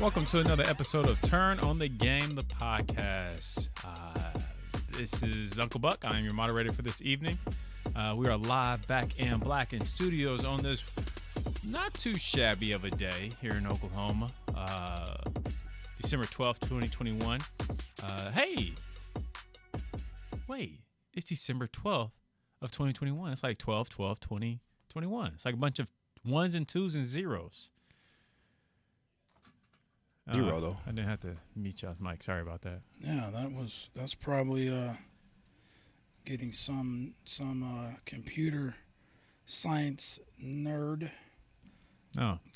Welcome to another episode of Turn on the Game, the podcast. This is Uncle Buck. I am your moderator for this evening. We are live back in Blacken Studios on this not too shabby of a day here in Oklahoma. December 12th, 2021. Hey, wait, it's December 12th of 2021. It's like 12/12/2021. It's like a bunch of ones and twos and zeros. Zero though. I didn't have to meet y'all's mic. Sorry about that. Yeah, that's probably getting some computer science nerd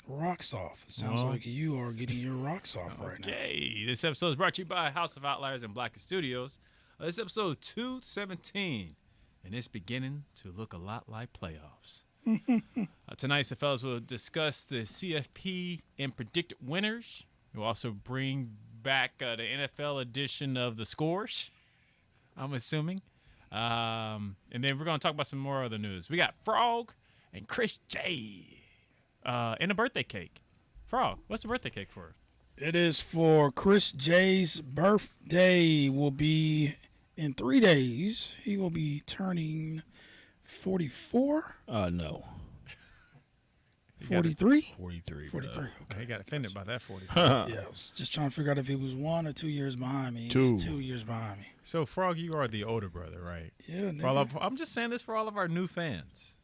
rocks off. It sounds like you are getting your rocks off right now. Okay, this episode is brought to you by House of Outli3r and Blacken Studios. This is episode 217, and it's beginning to look a lot like playoffs. Tonight, the fellas will discuss the CFP and predicted winners. We'll also bring back the NFL edition of the scores, I'm assuming. And then we're going to talk about some more other news. We got Frogg and Chris J. And a birthday cake. Frogg, what's the birthday cake for? It is for Chris J's birthday. Will be in 3 days. He will be turning 44. No. 43? 43. 43. Okay. He got offended by that 40. Yeah, I was just trying to figure out if he was 1 or 2 years behind me. He's 2 years behind me. So, Frogg, you are the older brother, right? Yeah. I'm just saying this for all of our new fans.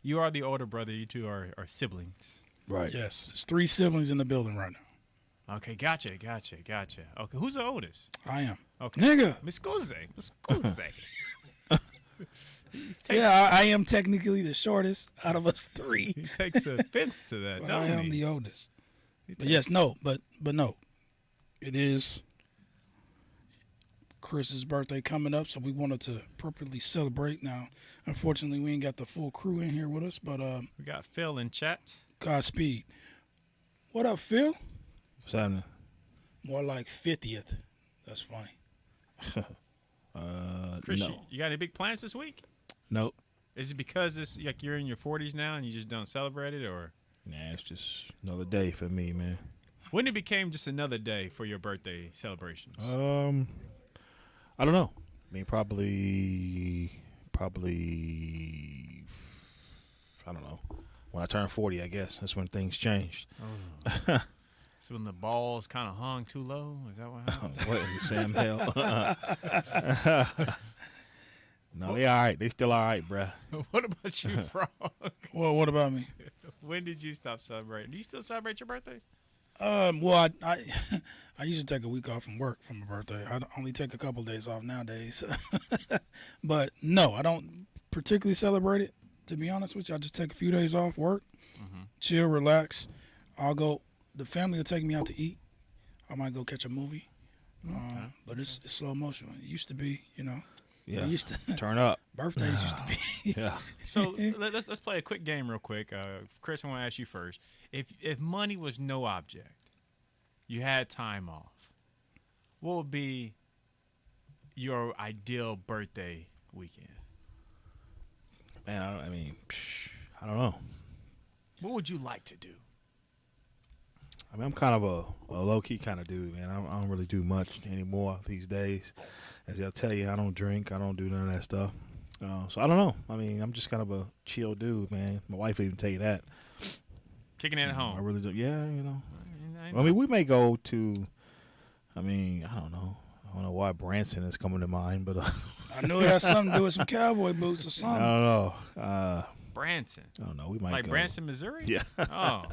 You are the older brother. You two are siblings. Right. Yes. There's 3 siblings in the building right now. Okay, gotcha. Okay, who's the oldest? I am. Okay. Nigga. Miss Scusi. Yeah, I am technically the shortest out of us 3. He takes offense to that. But I am the oldest. But yes, no, but no. It is Chris's birthday coming up, so we wanted to appropriately celebrate. Now, unfortunately, we ain't got the full crew in here with us, but we got Phil in chat. Godspeed. What up, Phil? What's happening? More like 50th. That's funny. Chris, No. you got any big plans this week? Nope. Is it because it's like you're in your 40s now and you just don't celebrate it, or? Nah, it's just another day for me, man. When it became just another day for your birthday celebrations? I don't know. I mean, probably. I don't know. When I turned 40, I guess that's when things changed. Oh. So when the balls kind of hung too low, is that what happened? What in Sam Hell? No, they all right. They still all right, bruh. What about you, Frogg? Well, what about me? When did you stop celebrating? Do you still celebrate your birthdays? Well, I usually take a week off from work for my birthday. I only take a couple days off nowadays. But no, I don't particularly celebrate it, to be honest with you. I just take a few days off work, chill, relax. The family will take me out to eat. I might go catch a movie. But it's slow motion. It used to be, Yeah. Used to, Turn up. birthdays used to be. Yeah. So let's play a quick game real quick. Chris, I want to ask you first. If money was no object, you had time off, what would be your ideal birthday weekend? Man, I don't know. What would you like to do? I mean, I'm kind of a low-key kind of dude, man. I don't really do much anymore these days. As I'll tell you, I don't drink. I don't do none of that stuff. So I don't know. I mean, I'm just kind of a chill dude, man. My wife would even tell you that. Kicking it at home. I really do. Yeah, I I mean, we may go to, I don't know. I don't know why Branson is coming to mind, but I knew it had something to do with some cowboy boots or I something. don't know. Branson. I don't know. We might Like go. Branson, Missouri? Yeah. Oh.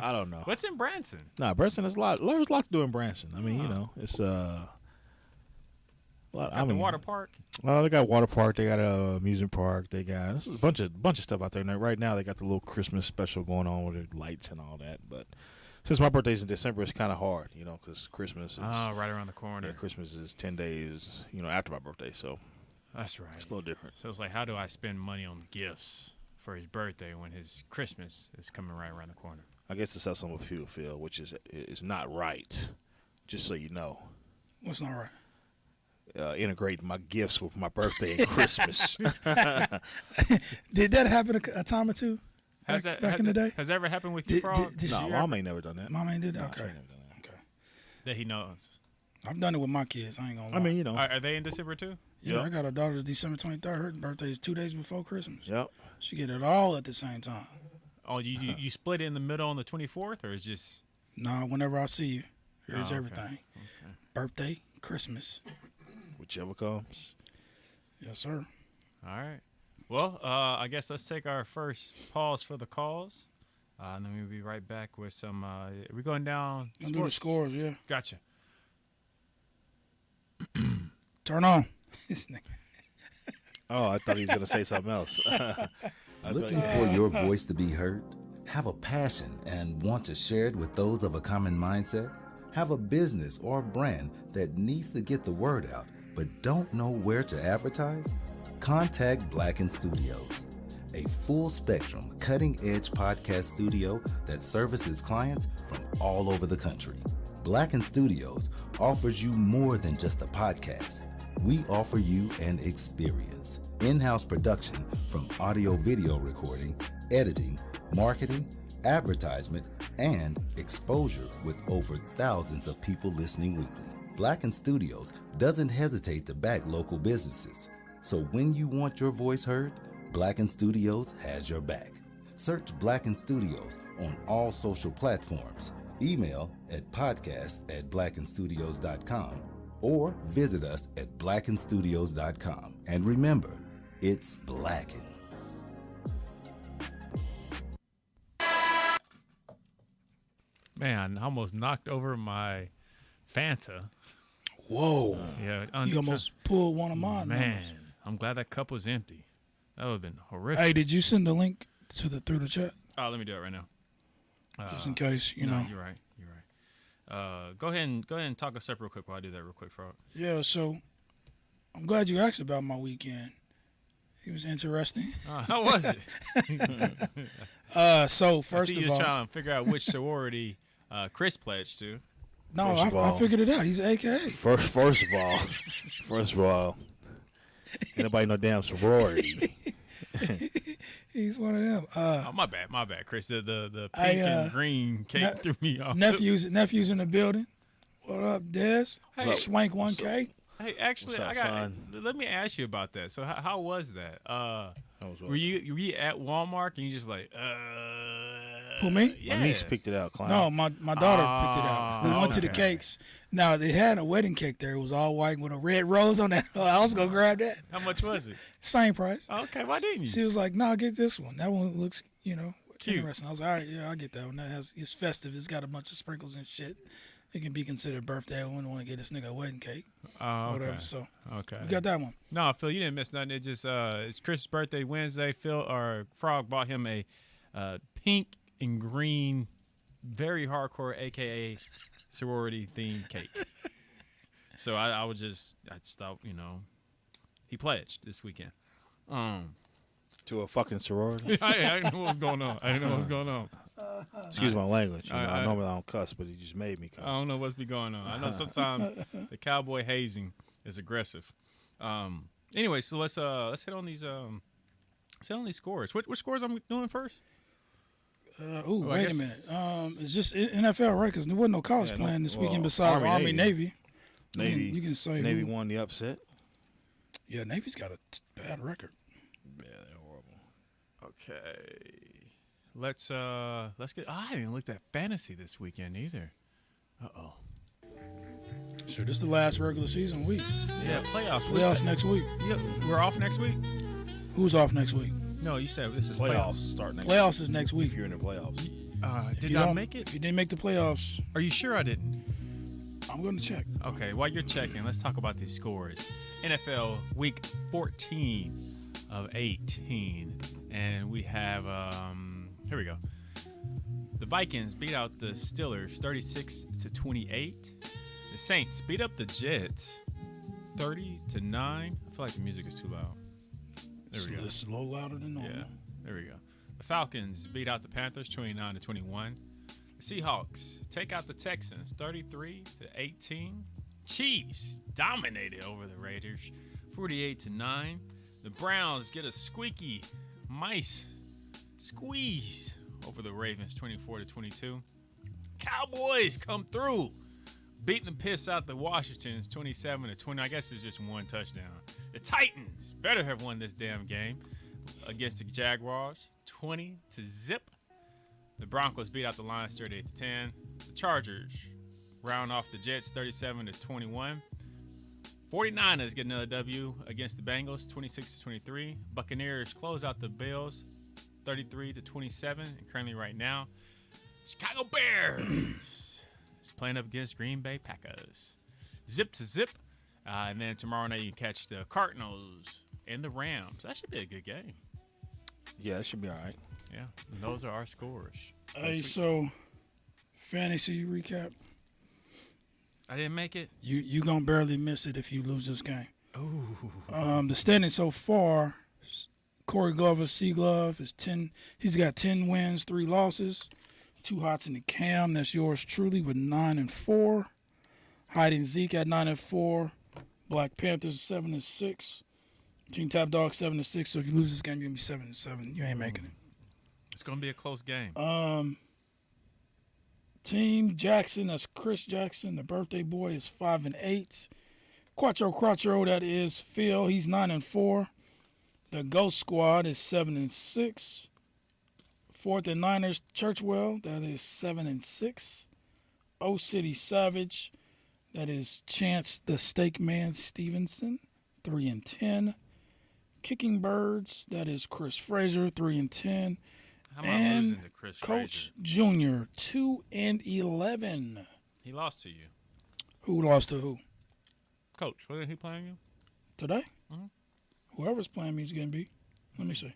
I don't know. What's in Branson? Branson, there's a lot to do in Branson. I mean, it's a lot. Got the water park? Well, they got water park. They got a amusement park. They got there's a bunch of stuff out there. And right now, they got the little Christmas special going on with the lights and all that. But since my birthday's in December, it's kind of hard, because Christmas is right around the corner. Yeah, Christmas is 10 days, after my birthday. So That's right. it's a little different. So it's like, how do I spend money on gifts for his birthday when his Christmas is coming right around the corner? I guess it's something with people feel, which is not right. Just so you know. What's not right? Integrate my gifts with my birthday and Christmas. Did that happen a time or two? back in the day? Has that ever happened with you, Frogg? No, Mom ain't never done that. Mom ain't did that? No, Okay. she ain't never done that. Okay. That he knows. I've done it with my kids. I ain't gonna lie. I mean, you know. Are they in December too? Yeah, Yep. I got a daughter December 23rd. Her birthday is 2 days before Christmas. Yep. She get it all at the same time. Oh, you split it in the middle on the 24th, or is just? Nah, whenever I see you, here's okay. everything. Okay. Birthday, Christmas. Whichever comes. Yes, sir. All right. Well, I guess let's take our first pause for the calls. And then we'll be right back with some. We're going down. I'll do the scores, yeah. Gotcha. Turn on. This nigga. Oh, I thought he was going to say something else. Looking for your voice to be heard? Have a passion and want to share it with those of a common mindset? Have a business or a brand that needs to get the word out but don't know where to advertise? Contact Blacken Studios, a full-spectrum, cutting-edge podcast studio that services clients from all over the country. Blacken Studios offers you more than just a podcast. We offer you an experience. In-house production from audio-video recording, editing, marketing, advertisement, and exposure with over thousands of people listening weekly. Blacken Studios doesn't hesitate to back local businesses. So when you want your voice heard, Blacken Studios has your back. Search Blacken Studios on all social platforms. Email at podcast@blackenstudios.com or visit us at blackenstudios.com. And remember, it's Blacken. Man, I almost knocked over my Fanta. Whoa. Yeah, You almost pulled one of mine. Man, I'm glad that cup was empty. That would have been horrific. Hey, did you send the link through the chat? Oh, let me do it right now. Just in case, you no, know. You're right. Go ahead and talk us up real quick while I do that real quick, Frogg. Yeah, so I'm glad you asked about my weekend. It was interesting. How was it? So I first see of you was all, trying to figure out which sorority Chris pledged to. no, First of all- I figured it out. He's an AKA. First of all, ain't nobody no damn sorority. He's one of them. Oh, my bad, Chris. The pink and green cake threw me off. Nephews in the building. What up, Des? Hey. Swank 1K. Hey, actually, What's up, son? let me ask you about that. So, how was that? That was Were you at Walmart and you just like, Who, me? Yeah. My niece picked it out, Clown. No, my daughter picked it out. We went to the okay. cakes. Now, they had a wedding cake there. It was all white with a red rose on that. I was going to grab that. How much was it? Same price. Okay, why didn't you? She was like, no, get this one. That one looks, Cute. interesting. I was like, all right, yeah, I'll get that one. It's festive. It's got a bunch of sprinkles and shit. It can be considered birthday. I wouldn't want to get this nigga a wedding cake Oh, or okay. whatever. So Okay. you got that one. No, Phil, you didn't miss nothing. It just it's Chris' birthday Wednesday. Frogg bought him a pink and green, very hardcore, AKA sorority themed cake. So I just thought, he pledged this weekend. To a fucking sorority. I didn't know what was going on. Excuse my language. I- Normally I don't cuss, but he just made me cuss. I don't know what's be going on. I know sometimes the cowboy hazing is aggressive. Anyway, so let's hit on these scores. Which scores I'm doing first? I guess- a minute. It's just NFL, right? Because there wasn't no college Yeah, playing this weekend well, besides Army, Navy. Navy. You can say Navy who. won the upset. Yeah, Navy's got a bad record. Yeah, they're horrible. Okay. Let's get. I didn't look at fantasy this weekend either. Sure, this is the last regular season week. Yeah, playoffs. Playoffs next week. Yeah, we're off next week. Who's off next week? No, you said this is Playoffs playoffs. start next Playoffs is next week. week. If you're in the playoffs. Did You I don't- make it? If you didn't make the playoffs, Are you sure I didn't? I'm going to check. Okay, while you're checking, let's talk about these scores. NFL Week 14 of 18, and we have here we go. The Vikings beat out the Steelers 36-28. The Saints beat up the Jets 30-9. I feel like the music is too loud. There we go. It's a little louder than normal. Yeah, there we go. The Falcons beat out the Panthers 29-21. The Seahawks take out the Texans 33-18. Chiefs dominated over the Raiders 48-9. The Browns get a squeaky mice squeeze over the Ravens 24-22. Cowboys come through, beating the piss out the Washingtons 27-20. I guess it's just one touchdown. The Titans better have won this damn game against the Jaguars 20-0. The Broncos beat out the Lions 38-10. The Chargers round off the Jets 37-21. 49ers get another W against the Bengals 26-23. Buccaneers close out the Bills 33-27. And currently right now, Chicago Bears is playing up against Green Bay Packers. Zip to zip. And then tomorrow night you catch the Cardinals and the Rams. That should be a good game. Yeah, it should be all right. Yeah, and those are our scores. Hey, so fantasy recap. I didn't make it. You gonna barely miss it if you lose this game. Ooh. The standing so far, Corey Glover, C Glove is 10. He's got 10 wins, 3 losses. 2 hots in the cam. That's yours truly with 9-4. Hiding Zeke at 9-4. Black Panthers 7-6. Team Tap Dog 7-6. So if you lose this game, you're gonna be 7-7. You ain't making it. It's gonna be a close game. Team Jackson, that's Chris Jackson. The birthday boy is 5-8. Quattro, that is Phil. He's 9-4. The Ghost Squad is 7-6. 4th and Niners, Churchwell, that is 7-6. O City Savage, that is Chance the Steak Man Stevenson, 3-10. Kicking Birds, that is Chris Frazier, 3-10. How am I losing to Chris Coach Frazier? Jr., 2-11. He lost to you. Who lost to who? Coach, wasn't he playing you? Today? Mhm. Whoever's playing me is getting beat. Let me see.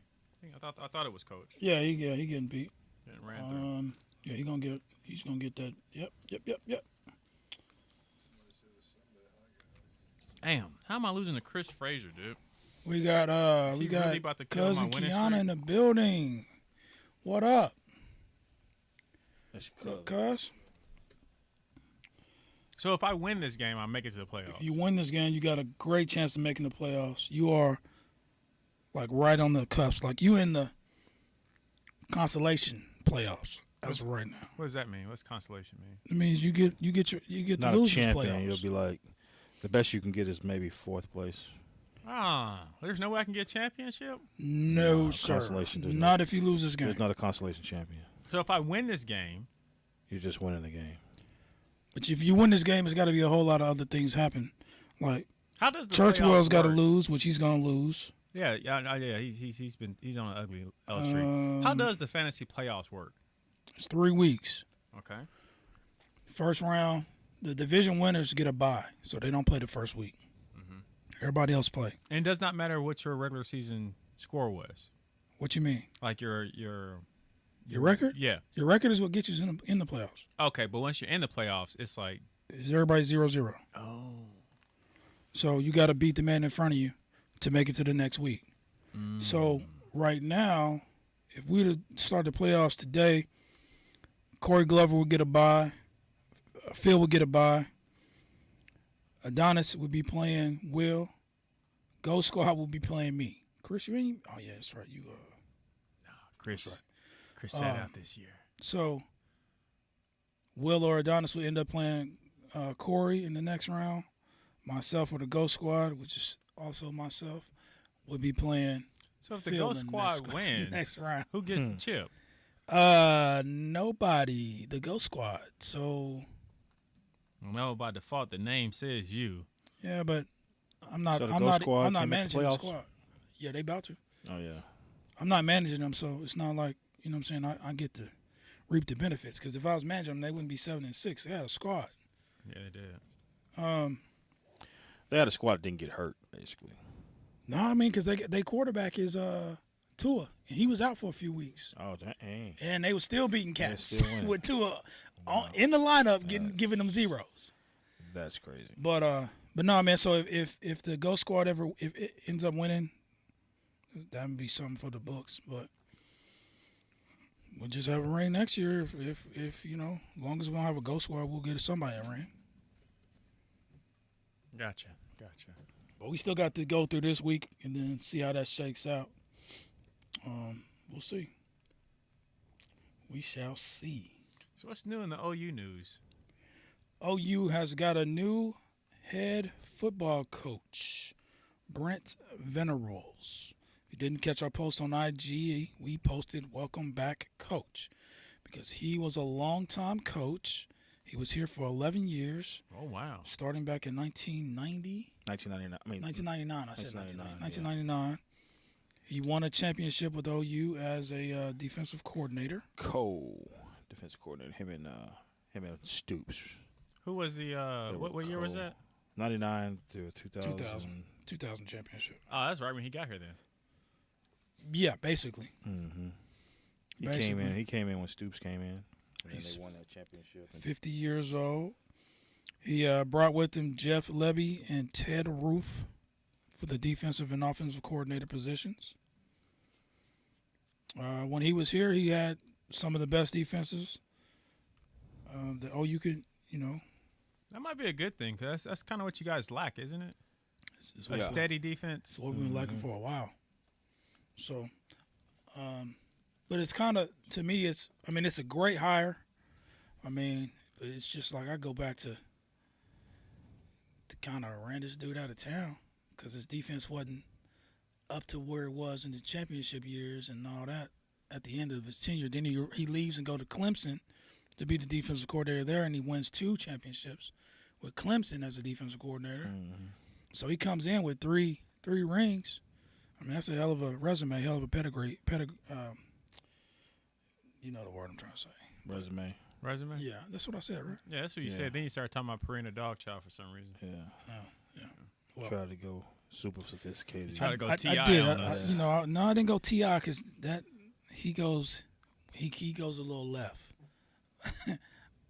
I thought it was Coach. Yeah, he getting beat. It ran through. Yeah, he's gonna get that. Yep. Damn, how am I losing to Chris Frazier, dude? We got He really about to kill my cousin winning Kiana streak? in the building. What up? That's your Look, cuz. So if I win this game, I make it to the playoffs. If you win this game, you got a great chance of making the playoffs. You are like right on the cusp. Like you in the consolation playoffs. That's right now. What does that mean? What's consolation mean? It means you get Not the a losers champion. playoffs. You'll be like, the best you can get is maybe 4th place. There's no way I can get a championship? No, sir. consolation does Not if you lose this game. There's not a consolation champion. So if I win this game, You're just winning the game. But if you win this game, it's got to be a whole lot of other things happen. Like how does the Churchwell's got to work? lose, which he's gonna lose. Yeah. He's on an ugly L streak. How does the fantasy playoffs work? It's 3 weeks. Okay. First round, the division winners get a bye, so they don't play the first week. Everybody else play. And it does not matter what your regular season score was. What you mean? Like your record? Yeah. Your record is what gets you in the playoffs. Okay, but once you're in the playoffs, it's like Is everybody 0-0? oh. So you got to beat the man in front of you to make it to the next week. So right now, if we to start the playoffs today, Corey Glover would get a bye. Phil would get a bye. Adonis would be playing Will. Ghost Squad will be playing me. Chris, you ain't. Oh yeah, that's right. You Chris That's right. Chris sat out this year. So Will or Adonis will end up playing Corey in the next round. Myself or the Ghost Squad, which is also myself, will be playing. So if the Phil Ghost in the Squad next- wins, next round. who gets the chip? Nobody. The Ghost Squad. So No, by default, the name says you. yeah, but I'm not. So the I'm Ghost not. Squad I'm not can make the managing the playoffs? squad. Yeah, they about to. Oh, yeah. I'm not managing them, so it's not like you know what I'm saying. I get to reap the benefits because if I was managing them, they wouldn't be 7-6. They had a squad. Yeah, they did. They had a squad that didn't get hurt, basically. No, I mean because they quarterback is Tua, and he was out for a few weeks, Oh, dang. and they were still beating cats still winning. with Tua in the lineup, giving them zeros. That's crazy. But no, man. So if the Ghost Squad if it ends up winning, that would be something for the books. But we'll just have a ring next year. If you know, as long as we don't have a Ghost Squad, we'll get somebody a ring. Gotcha. But we still got to go through this week and then see how that shakes out. We'll see. We shall see. So what's new in the OU news? OU has got a new head football coach, Brent Venables. If you didn't catch our post on IG, we posted "Welcome back, Coach," because he was a longtime coach. He was here for 11 years. Oh, wow. Starting back in 1990. 1999. I mean, 1999. I said 1999, 1999. He won a championship with OU as a defensive coordinator. Defensive coordinator. Him and Stoops. Who was the what year was that? 99 to 2000. 2000 championship. Oh, that's right when he got here then. Yeah, basically. Mm-hmm. Basically. He came in when Stoops came in. And He's they won that championship. 50 years old. He brought with him Jeff Levy and Ted Roof for the defensive and offensive coordinator positions. When he was here, he had some of the best defenses that OU could, That might be a good thing because that's kind of what you guys lack, isn't it? It's A steady defense. It's what we've been lacking for a while. So, but it's kind of, to me, it's a great hire. I mean, it's just like I go back to kind of ran this dude out of town because his defense wasn't up to where it was in the championship years and all that at the end of his tenure. Then he leaves and go to Clemson to be the defensive coordinator there, and he wins 2 championships with Clemson as a defensive coordinator. Mm-hmm. So he comes in with three rings. I mean, that's a hell of a resume, hell of a pedigree. You know the word I'm trying to say. Resume. Yeah, that's what I said, right? Yeah, that's what you said. Then you started talking about Purina dog chow for some reason. Yeah. Yeah. Well, Try to go super sophisticated. Try to go I T.I. did. on us. No, I didn't go T.I. because that he goes a little left.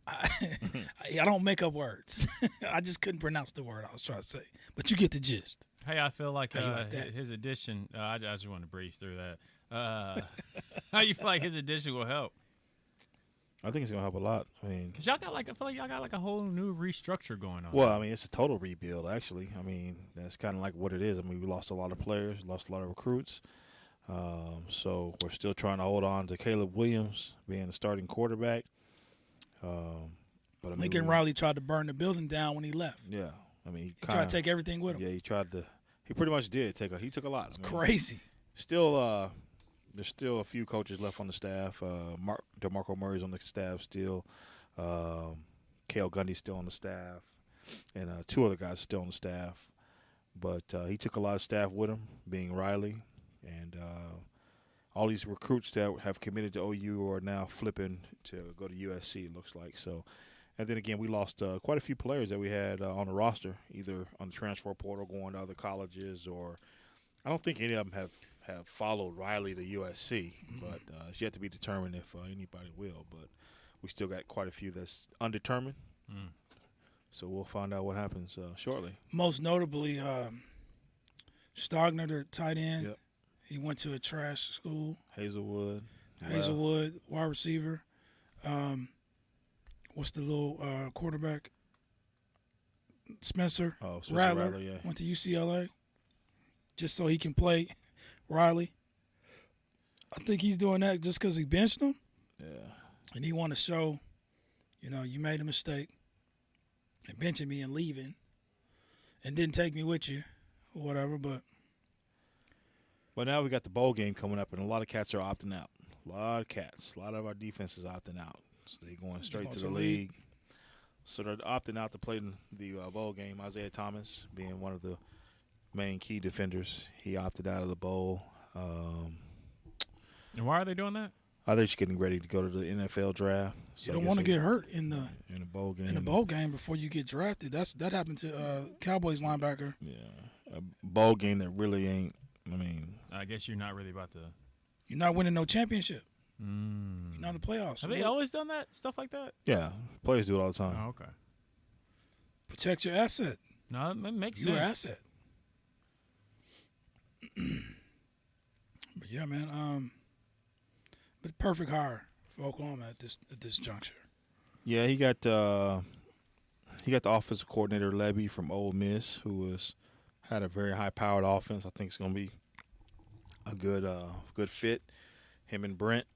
I don't make up words. I just couldn't pronounce the word I was trying to say. But you get the gist. Hey, I feel like, How you like that? his addition. I just want to breeze through that. How you feel like his addition will help? I think it's gonna help a lot. I mean, Cause I feel like y'all got like a whole new restructure going on. well, I mean, it's a total rebuild. Actually, I mean, that's kind of like what it is. I mean, we lost a lot of players, lost a lot of recruits. So we're still trying to hold on to Caleb Williams being the starting quarterback. But I mean, Lincoln Riley tried to burn the building down when he left. Yeah, I mean, He tried to take everything with him. Yeah, he tried to. He pretty much did he took a lot. It's I mean, crazy. Still, there's still a few coaches left on the staff. DeMarco Murray's on the staff still. Cale Gundy's still on the staff, and 2 other guys still on the staff. But he took a lot of staff with him, being Riley, and all these recruits that have committed to OU are now flipping to go to USC. It looks like so. And then again, we lost quite a few players that we had on the roster, either on the transfer portal, going to other colleges, or I don't think any of them have followed Riley to USC, but it's yet to be determined if anybody will. But we still got quite a few that's undetermined. So we'll find out what happens shortly. Most notably, Stogner, the tight end. Yep. He went to a trash school. Hazelwood, Wide receiver. What's the little quarterback? Spencer Rattler yeah. went to UCLA just so he can play Riley. I think he's doing that just because he benched him. Yeah. And he want to show, you made a mistake and benching me and leaving and didn't take me with you or whatever. But now we got the bowl game coming up, and a lot of cats are opting out. A lot of our defense is opting out. So they're going straight to the league. So they're opting out to play in the bowl game. Isaiah Thomas being one of the main key defenders. He opted out of the bowl. And why are they doing that? I think he's getting ready to go to the NFL draft. So you don't want to get hurt in the bowl game. In a bowl game before you get drafted. That happened to Cowboys linebacker. Yeah, a bowl game that really ain't. I mean, I guess you're not really about to. You're not winning no championship. You're not in the playoffs. Have they always done that stuff like that? yeah, players do it all the time. Oh, okay. Protect your asset. No, it makes Your sense. asset. But yeah, man. But perfect hire for Oklahoma at this juncture. Yeah, he got the offensive coordinator Levy from Ole Miss, who had a very high-powered offense. I think it's going to be a good fit. Him and Brent,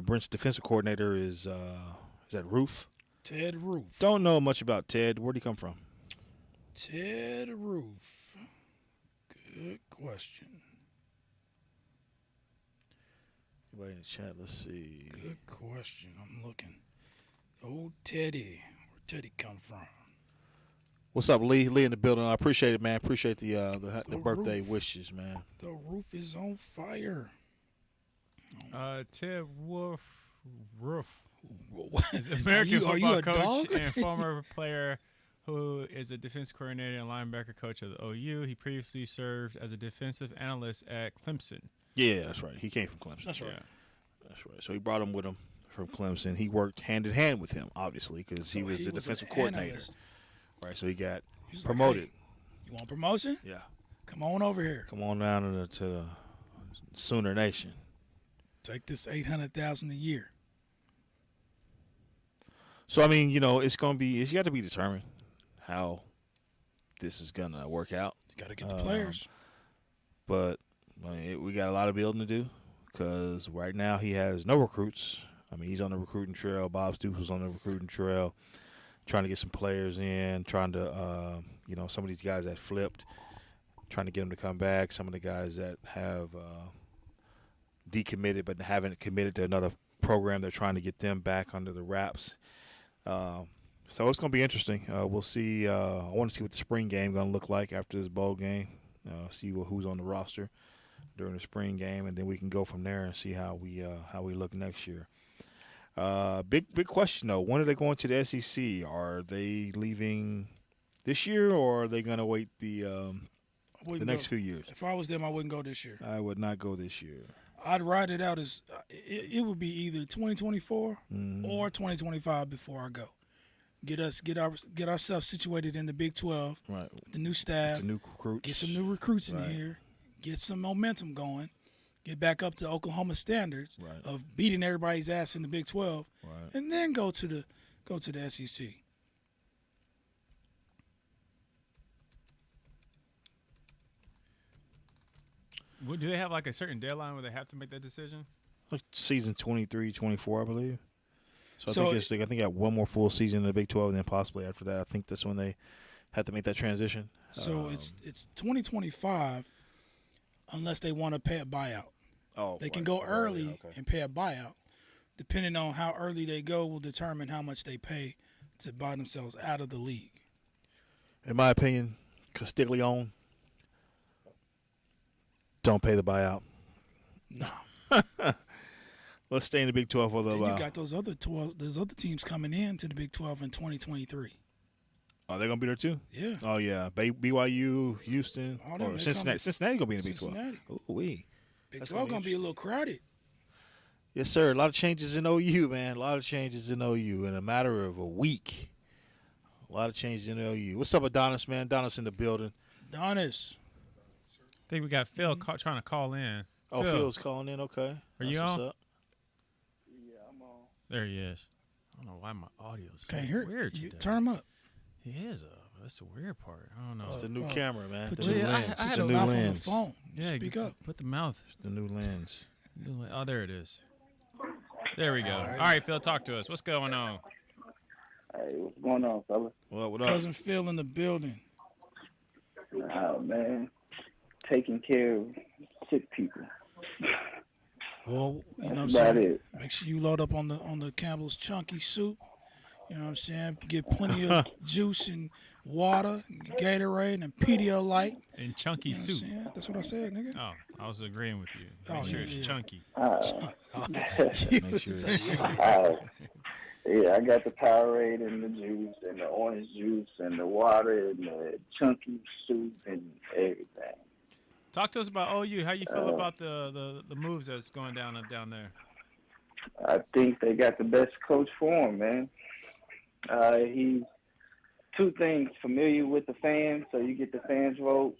Brent's defensive coordinator is that Roof? Ted Roof. Don't know much about Ted. Where'd he come from? Ted Roof. Good question. Anybody in the chat? Let's see. Good question. I'm looking. Old Teddy. Where Teddy come from? What's up, Lee? Lee in the building. I appreciate it, man. Appreciate the birthday roof. wishes, man. The roof is on fire. Ted Roof What? is an American Are you football a coach dog? and former player who is a defense coordinator and linebacker coach of the OU. He previously served as a defensive analyst at Clemson. Yeah, that's right. He came from Clemson. That's right. Yeah. That's right. So he brought him with him from Clemson. He worked hand in hand with him, obviously, because he was the defensive coordinator. Analyst. Right. So he got He's like, promoted. "Hey, you want promotion? Yeah. Come on over here. Come on down to the Sooner Nation. Take this $800,000 a year. So I mean, it's gonna be. It's got to be determined how this is gonna work out. You got to get the players. But I mean, we got a lot of building to do because right now he has no recruits. I mean, he's on the recruiting trail. Bob Stoops was on the recruiting trail, trying to get some players in, trying to, some of these guys that flipped, trying to get them to come back. Some of the guys that have decommitted but haven't committed to another program, they're trying to get them back under the wraps. So it's going to be interesting. We'll see. I want to see what the spring game going to look like after this bowl game. See who's on the roster during the spring game, and then we can go from there and see how we look next year. Big question though. When are they going to the SEC? Are they leaving this year, or are they going to wait the next few years? If I was them, I wouldn't go this year. I would not go this year. I'd ride it out as it would be either 2024 or 2025 before I go. Get ourselves situated in the Big 12. Right. The new staff. The new recruits. Get some new recruits in Right. here. Get some momentum going. Get back up to Oklahoma standards Right. of beating everybody's ass in the Big 12, Right. and then go to the SEC. Do they have like a certain deadline where they have to make that decision? Like season 23, 24, I believe. So So I think they got one more full season in the Big 12, and then possibly after that, I think that's when they have to make that transition. So it's 2025, unless they want to pay a buyout. Oh, They can right. go Oh, early yeah, okay. and pay a buyout. Depending on how early they go will determine how much they pay to buy themselves out of the league. In my opinion, Castiglione, don't pay the buyout. No. Let's stay in the Big 12 for a little Then you while. got those other teams coming in to the Big 12 in 2023. Are they going to be there too? Yeah. Oh, yeah. BYU, Houston, All them, or they Cincinnati. coming. Cincinnati's going to be in the Big 12. Cincinnati. Ooh-wee. Big That's 12 gonna going be to be a little crowded. Yes, sir. A lot of changes in OU, man. A lot of changes in OU in a matter of a week. A lot of changes in OU. What's up, Adonis, man? Adonis in the building. Adonis. I think we got Phil trying to call in. Oh, Phil, Phil's calling in. Okay. Are you That's on? what's up. There he is. I don't know why my audio's so Can't hear it. weird You today. turn them up. He is up. That's the weird part. I don't know. It's the new camera, man. Put The new your, lens. I put had your the new mouth on lens. the phone. Yeah, Speak up. Put the mouth. The new lens. Oh, there it is. There we go. All right, Phil, talk to us. What's going on? Hey, what's going on, fella? Well, what up? Cousin Phil in the building. Oh, man. Taking care of sick people. Well, you know what I'm That's about saying? it. Make sure you load up on the Campbell's chunky soup. You know what I'm saying? Get plenty of juice and water, and Gatorade and Pedialyte. And chunky You know what I'm soup. saying? That's what I said, nigga. Oh, I was agreeing with you. Oh, Make sure yeah, it's yeah. chunky. Make sure. Yeah, I got the Powerade and the juice and the orange juice and the water and the chunky soup and everything. Talk to us about OU. How you feel about the moves that's going down there? I think they got the best coach for him, man. He's two things: familiar with the fans, so you get the fans vote.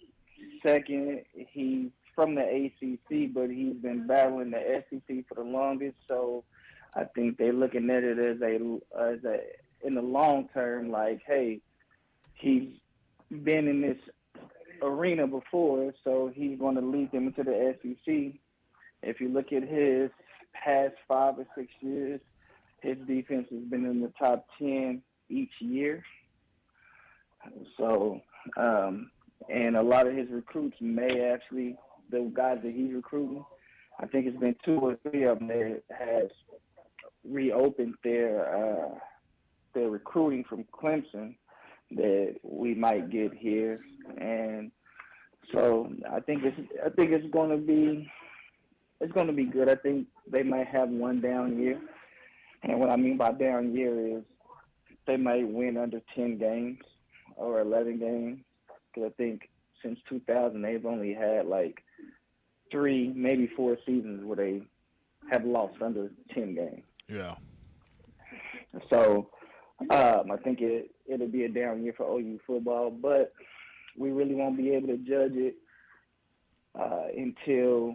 Second, he's from the ACC, but he's been battling the SEC for the longest, so I think they're looking at it as a in the long term, like, hey, he's been in this arena before, so he's going to lead them into the SEC. If you look at his past 5 or 6 years, his defense has been in the top 10 each year. So, and a lot of his recruits may actually, the guys that he's recruiting, I think it's been 2 or 3 of them that has reopened their recruiting from Clemson that we might get here, and so I think it's going to be good. I think they might have one down year, and what I mean by down year is they might win under 10 games or 11 games, because I think since 2000 they've only had like 3, maybe 4 seasons where they have lost under 10 games. Yeah. So I think it'll be a down year for OU football, but we really won't be able to judge it until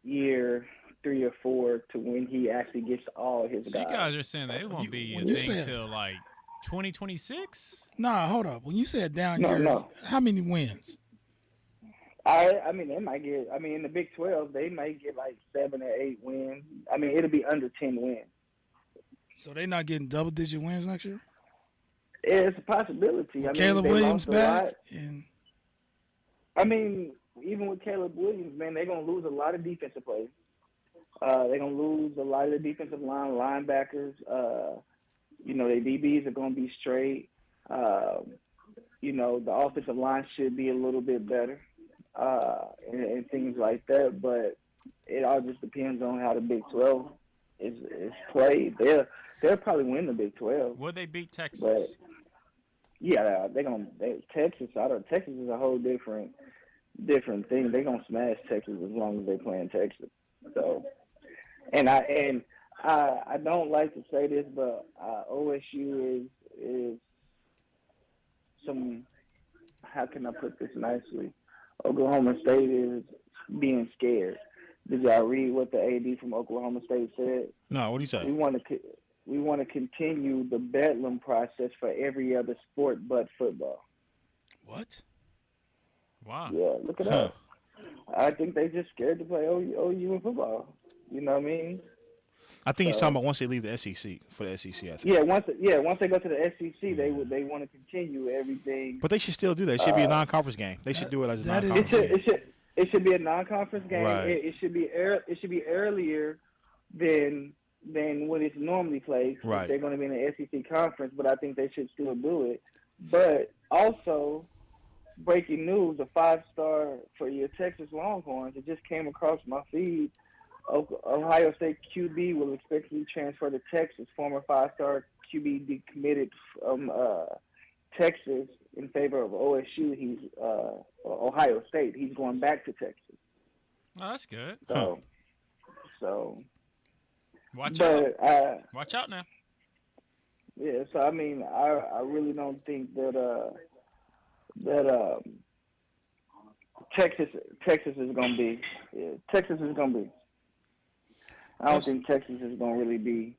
year 3 or 4 to when he actually gets all his So guys. you guys are saying that it won't be a thing till like 2026? Nah, hold up. When you say a down year, No. how many wins? I mean, they might get. I mean, in the Big 12, they might get like 7 or 8 wins. I mean, it'll be under 10 wins. So they not getting double-digit wins next year? It's a possibility. I mean, Caleb they Williams lost a lot. back, and I mean, even with Caleb Williams, man, they're gonna lose a lot of defensive players. They're gonna lose a lot of the defensive line, linebackers. You know, their DBs are gonna be straight. You know, the offensive line should be a little bit better, and things like that. But it all just depends on how the Big 12 is played. They'll probably win the Big 12. Will they beat Texas? But yeah, Texas. Texas is a whole different thing. They're gonna smash Texas as long as they play in Texas. So, and I don't like to say this, but OSU is some. How can I put this nicely? Oklahoma State is being scared. Did y'all read what the AD from Oklahoma State said? No, what do you say? We want to continue the bedlam process for every other sport but football. what? Wow. Yeah, look it up. I think they just scared to play OU in football. You know what I mean? I think he's talking about once they leave the SEC, for the SEC, I think. Yeah, once they go to the SEC, they want to continue everything. But they should still do that. It should be a non-conference game. They should do it as a non-conference game. It should be a non-conference game. Right. It should be earlier than when it's normally played. Right. If they're going to be in the SEC conference, but I think they should still do it. But also, breaking news: a 5-star for your Texas Longhorns. It just came across my feed. Ohio State QB will expectedly transfer to Texas. Former 5-star QB decommitted from Texas in favor of OSU. He's Ohio State. He's going back to Texas. Oh, that's good. So Watch but, out. Watch out now. Yeah, so I mean, I really don't think that Texas is gonna be. Yeah, Texas is gonna be. I don't think Texas is gonna really be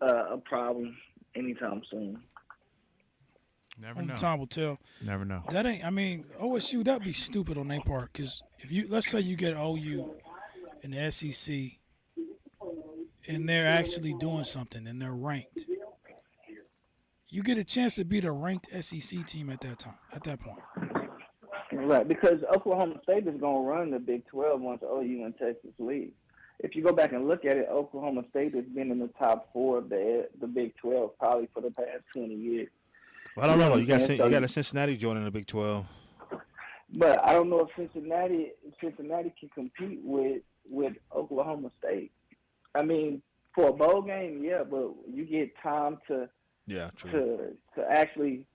a problem anytime soon. Never Only know. time will tell. Never know. That ain't. I mean, OSU. That'd be stupid on their part. Because if you, let's say you get OU in the SEC, and they're actually doing something, and they're ranked, you get a chance to beat a ranked SEC team at that time. At that point. Right, because Oklahoma State is gonna run the Big 12 once OU and Texas leave. If you go back and look at it, Oklahoma State has been in the top 4 of the Big 12 probably for the past 20 years. Well, I don't know. You got a Cincinnati joining the Big 12. But I don't know if Cincinnati can compete with Oklahoma State. I mean, for a bowl game, yeah, but you get time to actually,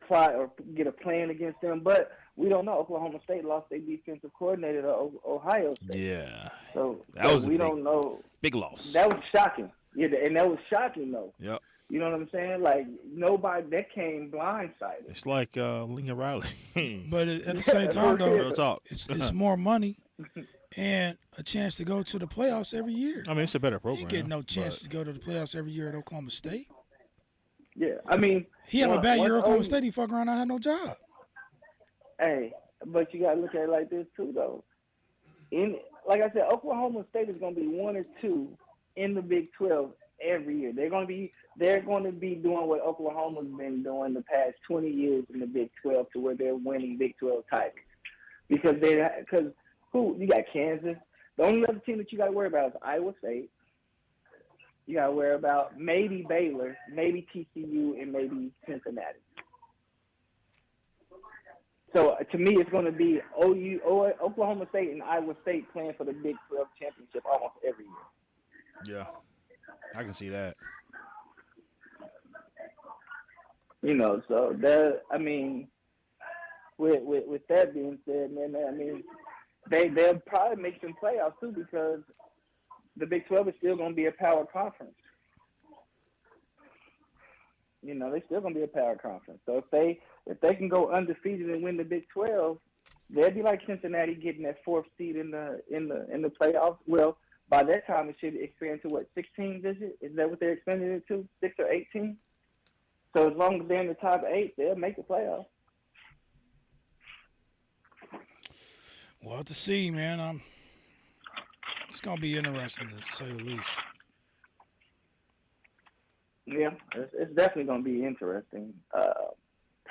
plot or get a plan against them. But we don't know. Oklahoma State lost their defensive coordinator to Ohio State. Yeah. So that was we don't know. Big loss. That was shocking. Yeah, and that was shocking though. Yep. You know what I'm saying? Like nobody that came blindsided. It's like Lincoln Riley. But at the same time, though, Real talk. it's more money and a chance to go to the playoffs every year. I mean, it's a better program. You get no chance to go to the playoffs every year at Oklahoma State. Yeah, I mean, He have a bad year at Oklahoma State. He fuck around and had no job. Hey, but you gotta look at it like this too, though. In like I said, Oklahoma State is going to be 1 or 2 in the Big 12 every year. They're going to be doing what Oklahoma's been doing the past 20 years in the Big 12, to where they're winning Big 12 titles. Because you got Kansas. The only other team that you got to worry about is Iowa State. You got to worry about maybe Baylor, maybe TCU, and maybe Cincinnati. So to me, it's going to be Oklahoma State and Iowa State playing for the Big 12 championship almost every year. Yeah, I can see that. You know, so that, I mean, with that being said, man, I mean, they'll probably make some playoffs too, because the Big 12 is still going to be a power conference. You know, they're still going to be a power conference. So if they can go undefeated and win the Big 12, they'll be like Cincinnati getting that 4th seed in the playoffs. Well, by that time it should expand to what, 16? Is that what they're expanding it to? 6 or 18? So as long as they're in the top 8, they'll make the playoffs. Well, to see, man. It's gonna be interesting to say the least. Yeah, it's definitely going to be interesting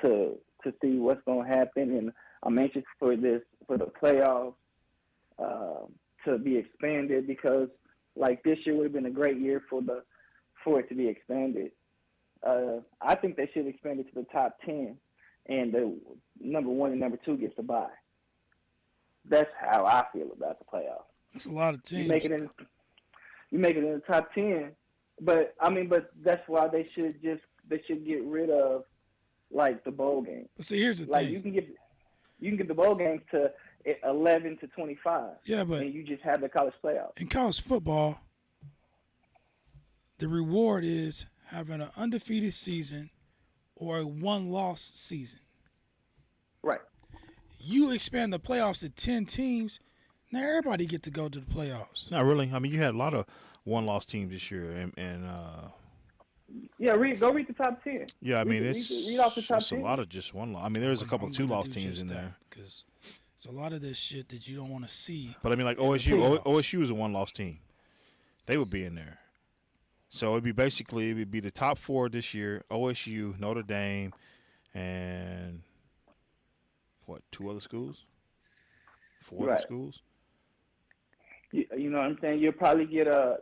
to see what's going to happen, and I'm anxious for the playoffs to be expanded, because like this year would have been a great year for it to be expanded. I think they should expand it to the top 10, and the number 1 and number 2 gets a bye. That's how I feel about the playoffs. That's a lot of teams. You make it in the top 10. But that's why they should get rid of, like, the bowl game. But see, here's the thing. thing. You can get the bowl games to 11 to 25. Yeah, but and you just have the college playoffs. In college football, the reward is having an undefeated season or a 1-loss season. Right. You expand the playoffs to 10 teams, now everybody get to go to the playoffs. Not really. I mean, you had a lot of 1-loss teams this year, and yeah, go read the top 10. Yeah, I mean, read off the top 10. A lot of just 1-loss. I mean, there's a couple 2-loss teams in there. Because there's a lot of this shit that you don't want to see. But I mean, like OSU is a 1-loss team. They would be in there. So it would be the top 4 this year: OSU, Notre Dame, and what? 2 other schools? 4 other schools. You know what I'm saying? You'll probably get a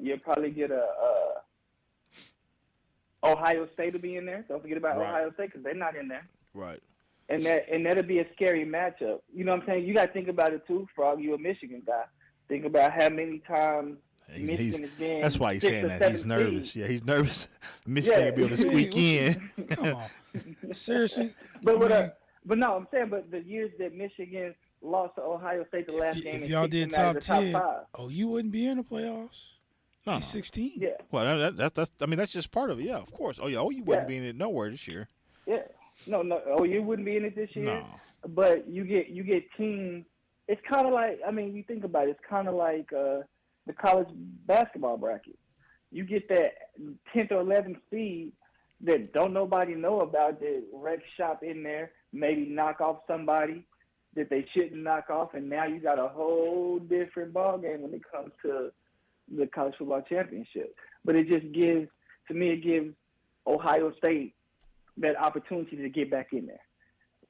Ohio State will be in there. Don't forget about Ohio State, because they're not in there. Right. And that'll be a scary matchup. You know what I'm saying? You got to think about it too, Frogg. You're a Michigan guy. Think about how many times Michigan has been. That's why he's saying that. He's nervous. Yeah, he's nervous. Michigan will be able to squeak in. Come on. Seriously? But no, I'm saying, but the years that Michigan lost to Ohio State the last game, if y'all did top 10, you wouldn't be in the playoffs. No. 16. Yeah. Well, that's just part of it. Yeah, of course. Oh, you wouldn't be in it nowhere this year. Yeah. No. Oh, you wouldn't be in it this year. No. But you get teams. It's kind of like, I mean, you think about it. It's kind of like the college basketball bracket. You get that 10th or 11th seed that don't nobody know about, that wreck shop in there, maybe knock off somebody that they shouldn't knock off, and now you got a whole different ball game when it comes to the college football championship. But it gives Ohio State that opportunity to get back in there.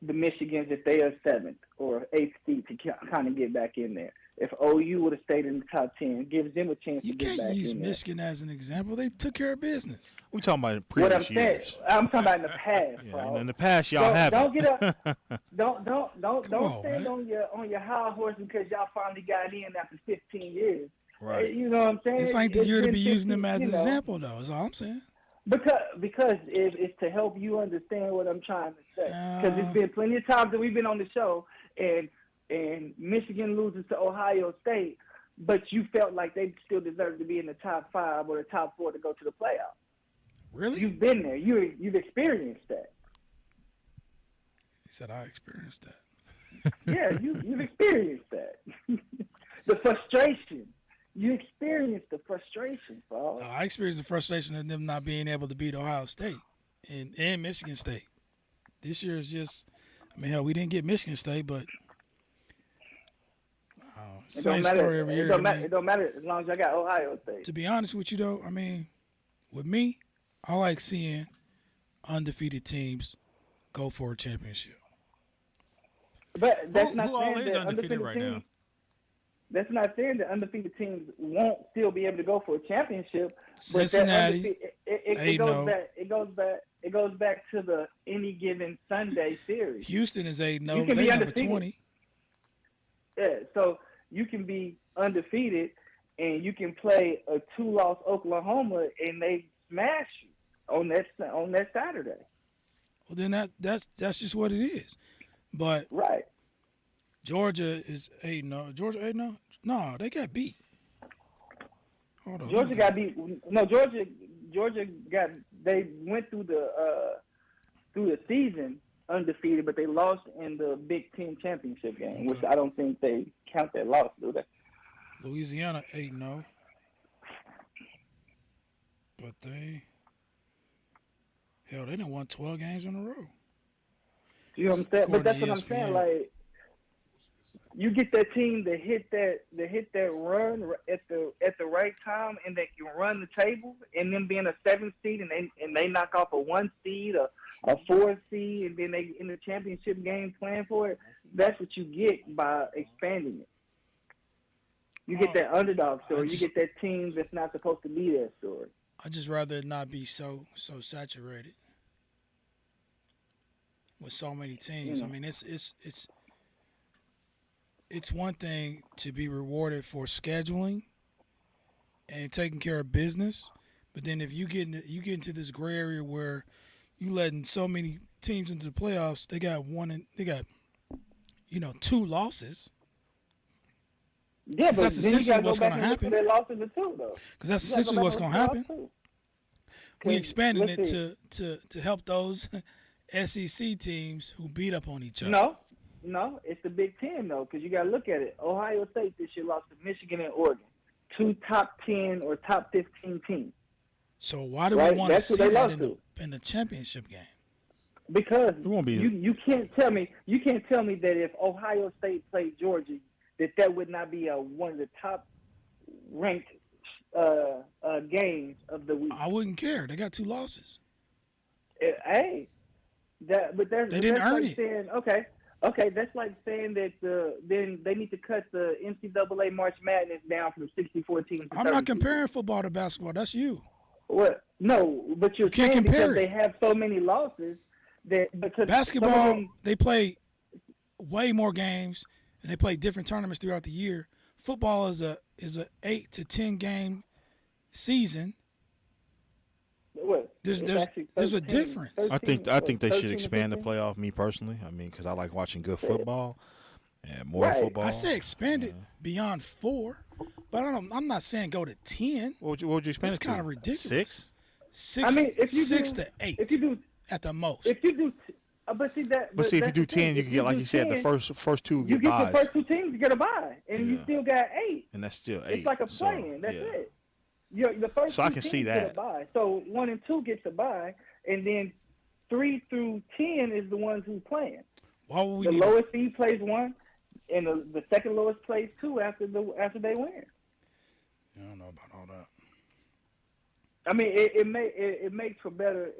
The Michigans, if they are 7th or 8th seed, to kind of get back in there. If OU would have stayed in the top 10, gives them a chance to get back in there. You can't use Michigan as an example. They took care of business. We're talking about in previous years. I'm talking about in the past. Yeah, in the past, y'all haven't. Don't get up. Don't stand on your high horse because y'all finally got in after 15 years. Right. You know what I'm saying? It's like the year to be using them as an example, though. Is all I'm saying. Because it's to help you understand what I'm trying to say. Because there's been plenty of times that we've been on the show and Michigan loses to Ohio State, but you felt like they still deserved to be in the top 5 or the top 4 to go to the playoffs. Really? You've been there. You've experienced that. He said I experienced that. Yeah, you've experienced that. The frustration. You experienced the frustration, Paul. I experienced the frustration of them not being able to beat Ohio State and Michigan State. This year is just, I mean, hell, we didn't get Michigan State, but It don't Same matter. story every year. It don't matter as long as I got Ohio State. To be honest with you, though, I mean, with me, I like seeing undefeated teams go for a championship. But that's not Who all saying is that undefeated right now? That's not saying that undefeated teams won't still be able to go for a championship. Cincinnati, it goes back to the any given Sunday series. Houston is 8-0. You can They be number undefeated. 20. Yeah, so you can be undefeated and you can play a 2-loss Oklahoma and they smash you on that Saturday. Well, then that's just what it is. But Right. Georgia is 8-0. Georgia 8-0? No, they got beat. Hold on. Georgia got beat. No, Georgia got. They went through the season undefeated, but they lost in the Big Ten championship game, which I don't think they count that loss, do they? Louisiana 8-0. But they done won 12 games in a row. You know what I'm saying? But that's what I'm ESPN. saying. Like, you get that team to hit that run at the right time, and they can run the table, and then being a 7th seed, and they knock off a 1 seed, a 4 seed, and then they in the championship game playing for it. That's what you get by expanding it. You get that underdog story. You get that team that's not supposed to be that story. I just rather it not be so saturated with so many teams. I mean, it's one thing to be rewarded for scheduling and taking care of business, but then if you get into this gray area where you letting so many teams into the playoffs, they got 2 losses. Yeah, but that's then you essentially gotta go what's back gonna and look happen. at their losses too, though. Because that's You gotta essentially go what's back going and to look at happen. their We losses, expanding too. it to help those SEC teams who beat up on each other. No, it's the Big Ten, though, because you got to look at it. Ohio State this year lost to Michigan and Oregon, 2 top 10 or top 15 teams. So why do Right? we want to That's what see they that lost in the championship game? Because It won't be. you can't tell me that if Ohio State played Georgia, that would not be one of the top ranked games of the week. I wouldn't care. They got 2 losses. Hey, they didn't earn like it. Saying, okay, that's like saying that then they need to cut the NCAA March Madness down from 64 teams. To I'm not 32. comparing football to basketball. That's you. What? No, but you're You can't saying compare because it. they have so many losses that because Basketball, some of them, they play way more games and they play different tournaments throughout the year. Football is a 8 to 10 game season. what? There's It's a actually difference. 13 I think they should 13 to expand the 15? playoff. Me personally, I mean, because I like watching good football and more Right. football. I say expand it beyond 4, but I'm not saying go to 10. What would you expand That's it to? kinda ridiculous. 6? 6, I mean, if you 6 do, to 8 if you do, at the most. if you do, but see that. But see, if you that's do the thing. 10, you If can get, like do you said, the 10, first 2 You get get buys, the first 2 teams to get a bye, and you Yeah. still got 8. and that's still 8. It's like a so, play-in. That's yeah. it. The first So I 2 can teams see get that. a bye. So 1 and 2 gets a bye, and then 3 through 10 is the ones who playing. Why would we The need lowest seed plays 1, and the second lowest plays 2 after they win. I don't know about all that. I mean, it makes for better.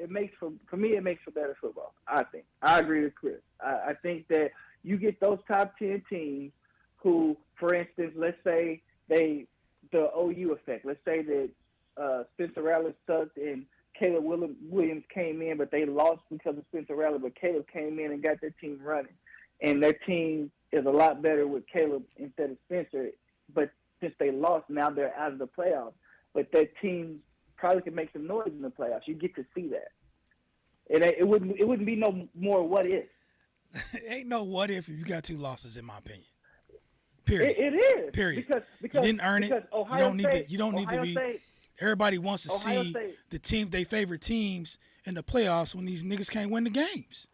For me, it makes for better football. I think. I agree with Chris. I think that you get those top 10 teams who, for instance, let's say the OU effect. Let's say that Spencer Rattler sucked and Caleb Williams came in, but they lost because of Spencer Rattler. But Caleb came in and got their team running, and their team is a lot better with Caleb instead of Spencer. But since they lost, now they're out of the playoffs. But that team probably could make some noise in the playoffs. You get to see that. It wouldn't be no more what if. Ain't no what if you got 2 losses, in my opinion. Period. It is. Period. Because you didn't earn it. because You Ohio don't need State, to. You don't need to Ohio be. State, Everybody wants to Ohio see State. the team, they favorite teams in the playoffs when these niggas can't win the games.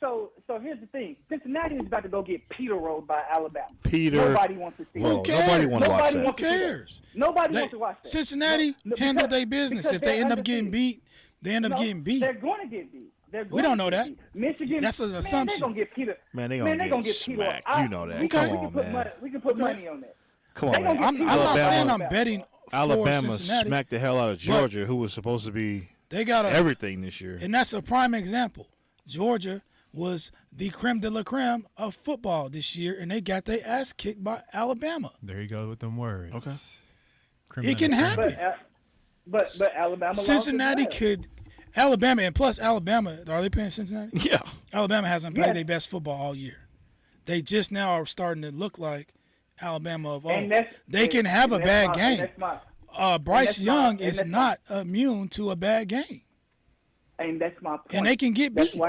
So here's the thing. Cincinnati is about to go get Peter rolled by Alabama. Peter. Nobody wants to see Whoa, that. cares? nobody want to watch Nobody that. wants Who to see that. cares? Nobody They- wants to watch that. Cincinnati No, handled because- their business. because If they they're end up getting undefeated. beat, they end up No, getting beat. They're going to get beat. We don't know that. Michigan. That's an assumption. They're gonna get Peter. Man, they gonna get Peter. smacked. You know that. We Come can on, put man. money. We can put money on that. Come on, man. I'm not saying I'm betting for Alabama Cincinnati. smacked the hell out of Georgia, who was supposed to be everything this year. And that's a prime example. Georgia was the creme de la creme of football this year, and they got their ass kicked by Alabama. There you go with them words. Okay. It can happen. But Alabama. Cincinnati could. Alabama, and plus Alabama, are they playing Cincinnati? Yeah. Alabama hasn't played their best football all year. They just now are starting to look like Alabama of old. They can have a bad game. Bryce Young is not immune to a bad game. And that's my point. And they can get beat.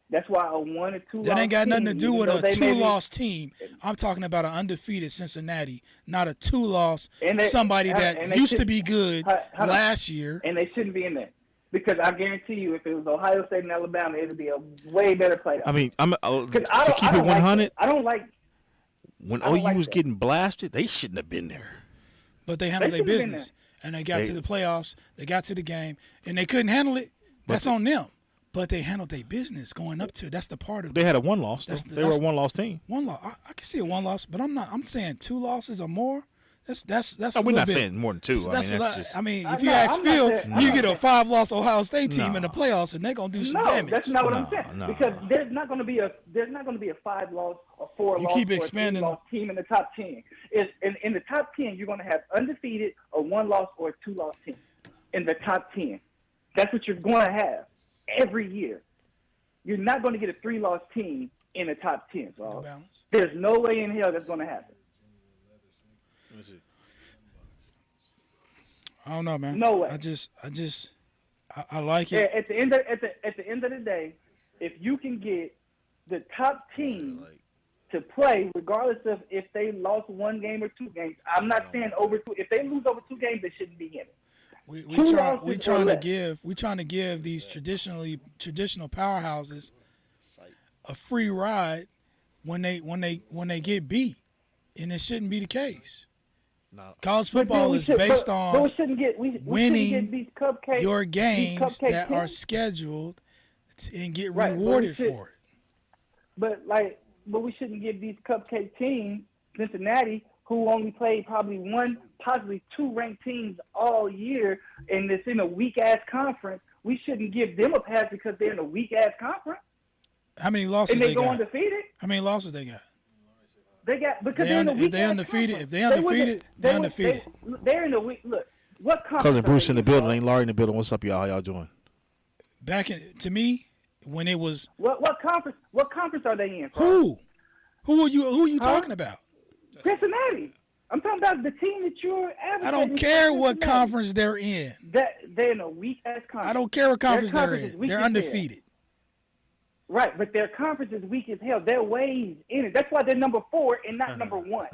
That's why a 1 or 2 that ain't got nothing to do with a 2-loss maybe, team. I'm talking about an undefeated Cincinnati, not a 2-loss somebody and that they used to be good last year. And they shouldn't be in there. Because I guarantee you, if it was Ohio State and Alabama, it would be a way better playoff. I mean, to keep it 100, I don't like when OU was getting blasted, they shouldn't have been there. But they handled their business, and they got to the playoffs. They got to the game, and they couldn't handle it. That's on them. But they handled their business going up to it. That's the part of They had a 1 loss. They were a 1 loss team. 1 loss. I can see a 1 loss, but I'm not. I'm saying 2 losses or more. That's we're not saying more than 2. I mean, if you ask Phil, you get a 5-loss Ohio State team in the playoffs, and they're gonna do some damage. That's not what I'm saying. Because there's not going to be a 5-loss or 4-loss keep or expanding 3-loss team in the top 10. In the top 10, you're going to have undefeated, a 1-loss or a 2-loss team in the top 10. That's what you're going to have every year. You're not going to get a 3-loss team in the top 10, bro. No balance. There's no way in hell that's going to happen. I don't know, man. No way. I like it. At the end of the day, if you can get the top team to play, regardless of if they lost 1 game or 2 games, I'm not saying over 2. If they lose over 2 games, they shouldn't be in it. We trying to give these traditional powerhouses a free ride when they get beat, and it shouldn't be the case. College football is based on winning your games that are scheduled and get rewarded for it. But we shouldn't give these cupcake teams, Cincinnati, who only played probably 1, possibly 2 ranked teams all year, and it's in a weak-ass conference. We shouldn't give them a pass because they're in a weak-ass conference. How many losses and they go got? Undefeated? How many losses they got? They got because they're in a weak-ass undefeated. conference. If they're undefeated, they're undefeated. They're in a weak. Look, what conference? Cousin Bruce in the building, ain't Laurie in the building. What's up, y'all? How y'all doing? To me, when it was what conference? What conference are they in? Who are you talking about? Cincinnati. I'm talking about the team that you're advocating. I don't care what conference they're in. They're in a weak ass conference. I don't care what conference they're in. They're undefeated. Right, but their conference is weak as hell. Their ways in it. That's why they're number 4 and not number 1.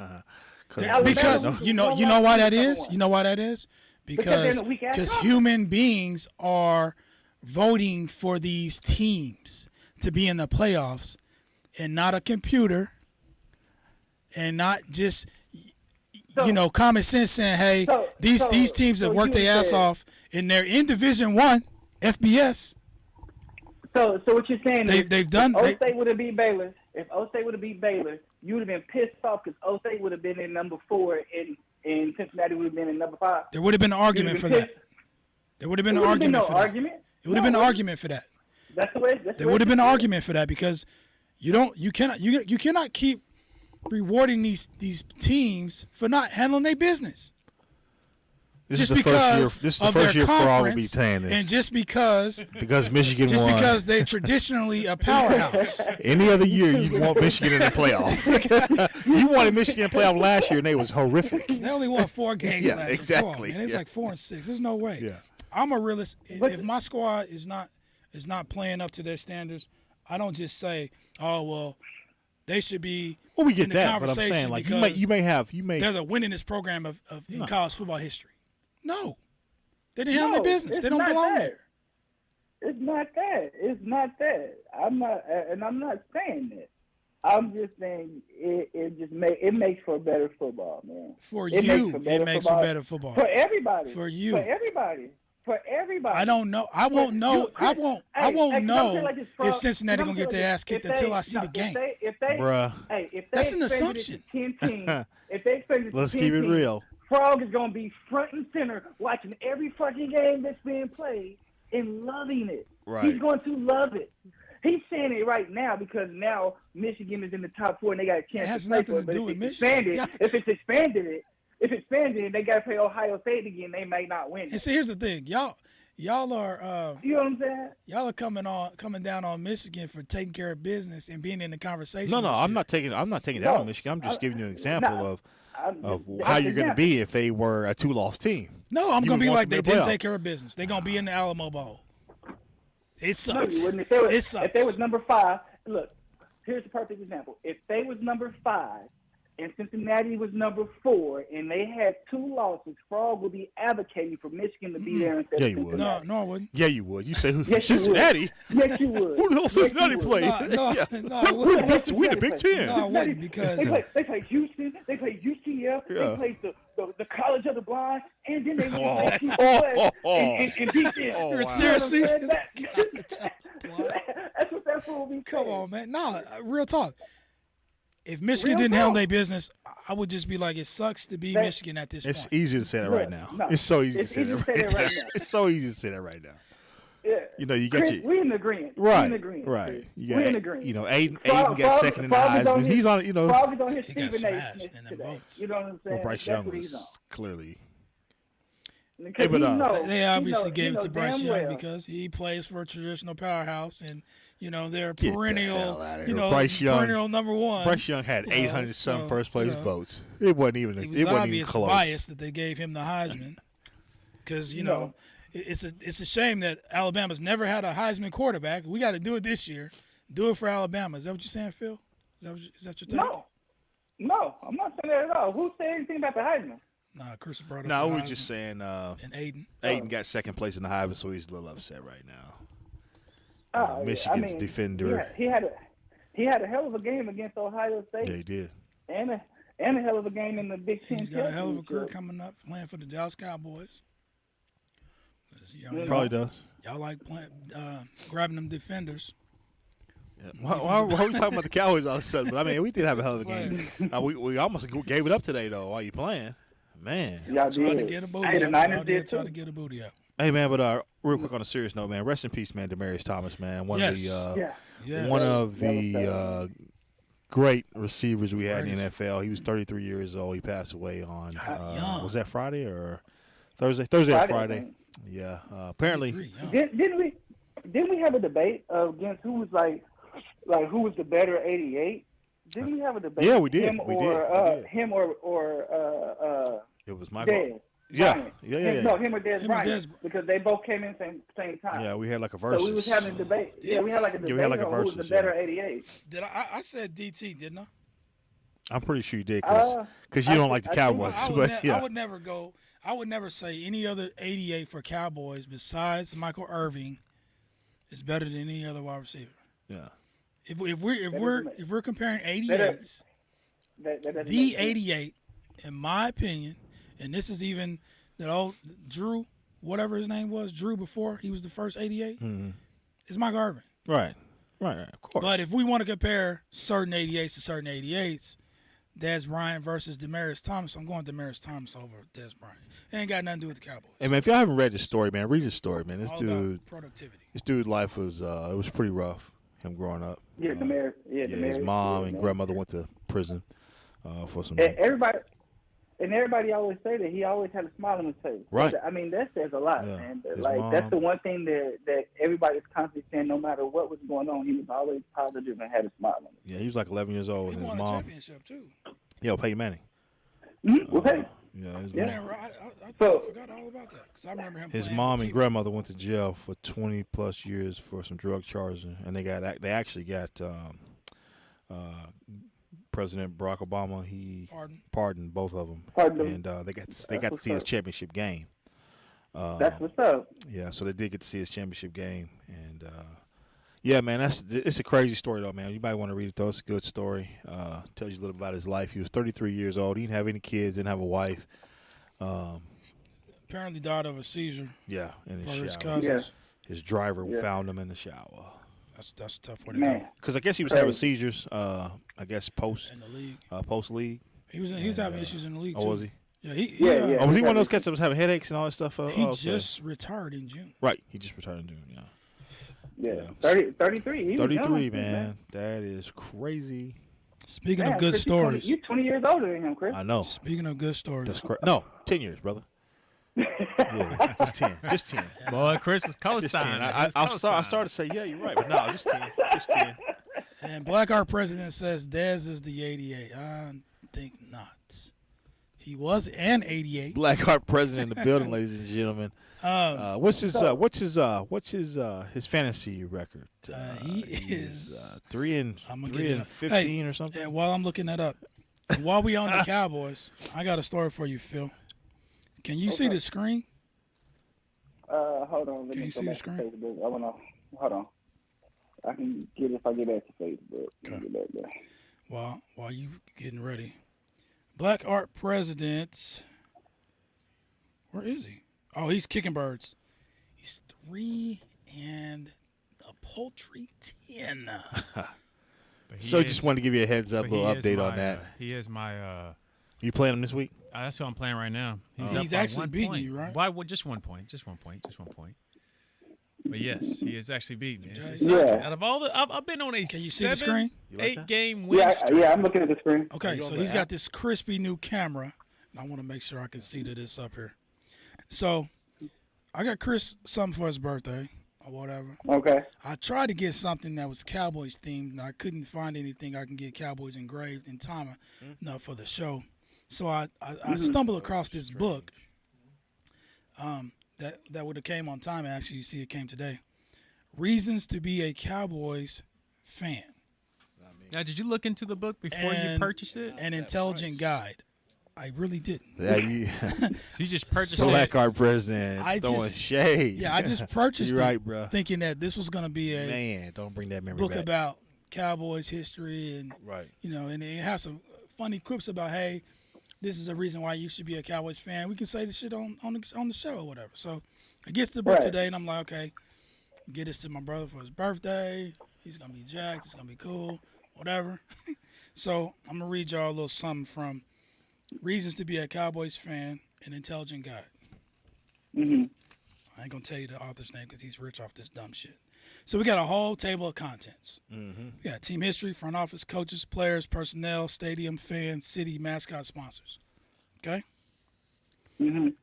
Because you know why that is. You know why that is? Because human beings are voting for these teams to be in the playoffs, and not a computer, and not just common sense saying, hey, these teams have worked their ass off, and they're in Division 1, FBS. So what you're saying is they've done. If O-State would have beat Baylor, you would have been pissed off because O-State would have been in number 4 and Cincinnati would have been in number 5. There would have been an argument for that. There would have been an argument for that. It would have been an argument for that. That's the way. There would have been an argument for that because you cannot keep rewarding these teams for not handling their business. This is the first year Frogg will be saying this. And just because Michigan won. Because they're traditionally a powerhouse. Any other year you want Michigan in the playoff. You wanted Michigan in the playoff last year and they was horrific. They only won 4 games last year. Exactly. And it's like 4 and 6. There's no way. Yeah. I'm a realist. If my squad is not playing up to their standards, I don't just say, oh well, they should be we get in the that, conversation but I'm saying, like, you may they're the winningest program in college football history. No, they didn't handle their business. They don't belong there. It's not that. It's not that. I'm not saying that. I'm just saying it makes for better football, man. For you, it makes for better football. For everybody. For you. For everybody. for everybody. I don't know. I won't know. I won't. I won't know if Cincinnati gonna get their ass kicked until I see the game. Bruh. If That's they an expanded assumption. it to 10 teams, if they expanded it to Let's 10 keep it teams, real. Frogg is gonna be front and center, watching every fucking game that's being played and loving it. Right. He's going to love it. He's saying it right now because now Michigan is in the top 4 and they got a chance It has to play nothing for it. to But do if with it's Michigan. expanded, Yeah. if it's expanded, and they got to play Ohio State again, they may not win. And see, here's the thing, y'all are You know what I'm saying? y'all are coming down on Michigan for taking care of business and being in the conversation. No, and I'm shit. not taking that No, on Michigan. I'm just giving you an example no, of I'm- how you're going to example. be if they were a 2-loss team. No, I'm You gonna would be want like them they to didn't play take care of business. They're gonna be in the Alamo Bowl. It No, sucks. you wouldn't. It sucks. If they was number 5, look, here's the perfect example. If they was number 5 and Cincinnati was number 4 and they had 2 losses, Frogg would be advocating for Michigan to be there instead Yeah, of you would. Cincinnati. No, I wouldn't. Yeah, you would. You say who? Yes, you would. Cincinnati? Yes, you would. Who the hell Yes, Cincinnati you would. play? No, Yeah. no, I Who wouldn't. the hell We the Cincinnati Big play? Ten. No, I wouldn't because They play Houston, they play UCF, Yeah. they play the College of the Blind, and then they went Oh. to East Oh, West oh, and beat them. Oh, You're wow. serious? You know what I'm Seriously? saying? That's what that fool be Come saying. on, man. No, real talk. If Michigan Real didn't handle talk. their business, I would just be like, it sucks to be That- Michigan at this It's point. easy to say that right now. No, It's so easy to it's say easy that to say right that right now. now. It's so easy to say that right now. Yeah. You know, you got Chris, your we in agreement. right, We in agreement. right. Chris. You We got, in agreement. you know, Aiden Frogg- got second in the Frogg is on Heisman. his- He's on, you know. Frogg is on his He got Stephen A. smashed Smith in them today. votes. You know what I'm saying? Well, Bryce That's Young what was he's on. clearly. Because Hey, but, he know- They he obviously know- gave he it to know Bryce damn Young well. because he plays for a traditional powerhouse, and you know they're Get the perennial, hell outta you here. know, Bryce Young- perennial number one. Bryce Young had You know, 800 some so, first place you know, votes. It wasn't even. It It was wasn't even obvious close. bias that they gave him the Heisman, because you know it's a shame that Alabama's never had a Heisman quarterback. We got to do it this year. Do it for Alabama. Is that what you're saying, Phil? Is that your take? No, I'm not saying that at all. Who said anything about the Heisman? Nah, Chris brought up. No, the we were Heisman. just saying. And Aiden. Aiden got second place in the Heisman, so he's a little upset right now. Yeah, Michigan's defender. He had a hell of a game against Ohio State, Yeah, he did. and a hell of a game in the Big Ten. He's got a hell of a career championship. coming up, playing for the Dallas Cowboys. 'Cause, you know, Yeah. Probably does. Y'all like playing, grabbing them defenders. Yeah. Why are we talking about the Cowboys all of a sudden? But I mean, we did have a hell of a game. We almost gave it up today though. While you playing, man. Y'all Trying to did. get a booty Hey, the out. Niners Y'all did did try too. to get a booty out. Hey man, but real quick on a serious note, man. Rest in peace, man. Demaryius Thomas, man. One Yes. of the Yeah. Yeah. one of That was the bad. great receivers we had in the Greatest. NFL. He was 33 years old. He passed away on young. was that Friday or Thursday? Thursday or Friday, I Friday? think. Yeah. Apparently, 23, young. Didn't we have a debate against who was like who was the better 88? Didn't we have a debate? Yeah, we did. Him We or did. him or it was Michael. Dez. Yeah. Bryant. Yeah. No, him or Dez Him or Bryant, Dez. because they both came in same time. Yeah, we had like a versus. So we was having a debate. Yeah, we had like a debate we had like a on who was the versus, better yeah. 88. Did I said DT, didn't I? I'm pretty sure you did Uh, because you don't like the I think- Cowboys. I would, But yeah, I would never go. I would never say any other 88 for Cowboys besides Michael Irving is better than any other wide receiver. yeah. If we're comparing 88s, That doesn't the make sense. 88, in my opinion, and this is even that old Drew, whatever his name was, Drew before he was the first 88, is Michael Irving. Right. Of course. But if we want to compare certain 88s to certain 88s, Dez Bryant versus Demaryius Thomas, I'm going Demaryius Thomas over Dez Bryant. It ain't got nothing to do with the Cowboys. Hey man, if y'all haven't read this story, man, read this story, man. This All dude, about productivity. this dude's life was it was pretty rough. Him growing up. Yeah, Demaryius. Yeah, His Demaryius, mom yeah, and man. grandmother went to prison for some. And everybody always say that he always had a smile on his face. Right. I mean, that says a lot, Yeah. man. His Like mom- that's the one thing that everybody's constantly saying. No matter what was going on, he was always positive and had a smile on his Yeah, he was like 11 years old. He And his won a mom, championship, too. yeah, Peyton Manning. face. Okay. Yeah, his Yeah. mom. I So- forgot all about that because I remember him His playing mom on and TV. grandmother went to jail for 20 plus years for some drug charges, and they actually got President Barack Obama. He pardoned both of them, Pardoned them. and they got to see his what's up. championship game. That's what's up. Yeah, so they did get to see his championship game, and yeah, man, it's a crazy story though, man. You might want to read it though. It's a good story. Tells you a little about his life. He was 33 years old. He didn't have any kids. Didn't have a wife. apparently died of a seizure. Yeah, in For his his shower. cousins. His driver Yeah. found him in the shower. That's a tough way to Man, go Because I guess he was Crazy. having seizures. I guess post in the league. league. He was having issues in the league Oh, too. was he? Yeah, he Yeah, yeah. yeah. Oh, was he one of those having cats that was having headaches and all that stuff? He okay. just retired in June. Right. He just retired in June. Yeah. Yeah, Yeah. 33. He was 33, young, man. That is crazy. Speaking Man, of good Chris, stories. You're 20 years older than him, Chris. I know. Speaking of good stories. That's correct. No, 10 years, brother. Yeah, just 10. Just 10. Boy, Chris is Just 10. co-signing. I started to say, yeah, you're right, but no, just 10. Just 10. And Black Art President says Dez is the 88. I think not. He was an 88. Black Heart president in the building, ladies and gentlemen. What's his fantasy record? He He's, is 3 and I'm gonna 3 get it and up. 15 or something. And while I'm looking that up, while we on the Cowboys, I got a story for you, Phil. Can you see the screen? Hold on. Let Can me you go see the back to screen? Facebook. I wanna. Hold on. I can get it if I get back to Facebook. Let me Okay. get back there. While you getting ready, Black Art President. Where is he? Oh, he's kicking birds. He's 3 and a paltry 10. But he So is- just wanted to give you a heads up, but little he is update on my, that. He is my. You playing him this week? That's who I'm playing right now. He's, He's up by actually 1 beating point. you, right? Why? Just 1 point. Just 1 point. Just 1 point. But yes, he is actually beating me. It's Yeah. Out of all the, I've been on a Can you see the screen? You like that? 8-game win Yeah, streak. yeah. I'm looking at the screen. Okay, you so on the he's got app? this crispy new camera. And I want to make sure I can see that it's up here. So I got Chris something for his birthday or whatever. Okay. I tried to get something that was Cowboys themed, and I couldn't find anything I can get Cowboys engraved in time enough for the show. So I stumbled across this book that would have came on time. Actually, you see it came today. Reasons to be a Cowboys fan. Now, did you look into the book before you And purchased it? An intelligent guide. I really didn't. Yeah, you So you just purchased So- it. Black Heart president I throwing just- shade. Yeah, I just purchased You're it right, bro. thinking that this was going to be a Man, don't bring that memory book back. about Cowboys history and Right. and it has some funny quips about, hey, this is a reason why you should be a Cowboys fan. We can say this shit on the show or whatever. So I get to the book Right. today, and I'm like, okay, get this to my brother for his birthday. He's gonna be jacked. It's gonna be cool, whatever. So I'm gonna read y'all a little something from Reasons to be a Cowboys fan, an intelligent guide. Mhm. I ain't gonna tell you the author's name because he's rich off this dumb shit. So we got a whole table of contents. We got team history, front office, coaches, players, personnel, stadium, fans, city, mascot, sponsors. Okay. Mhm.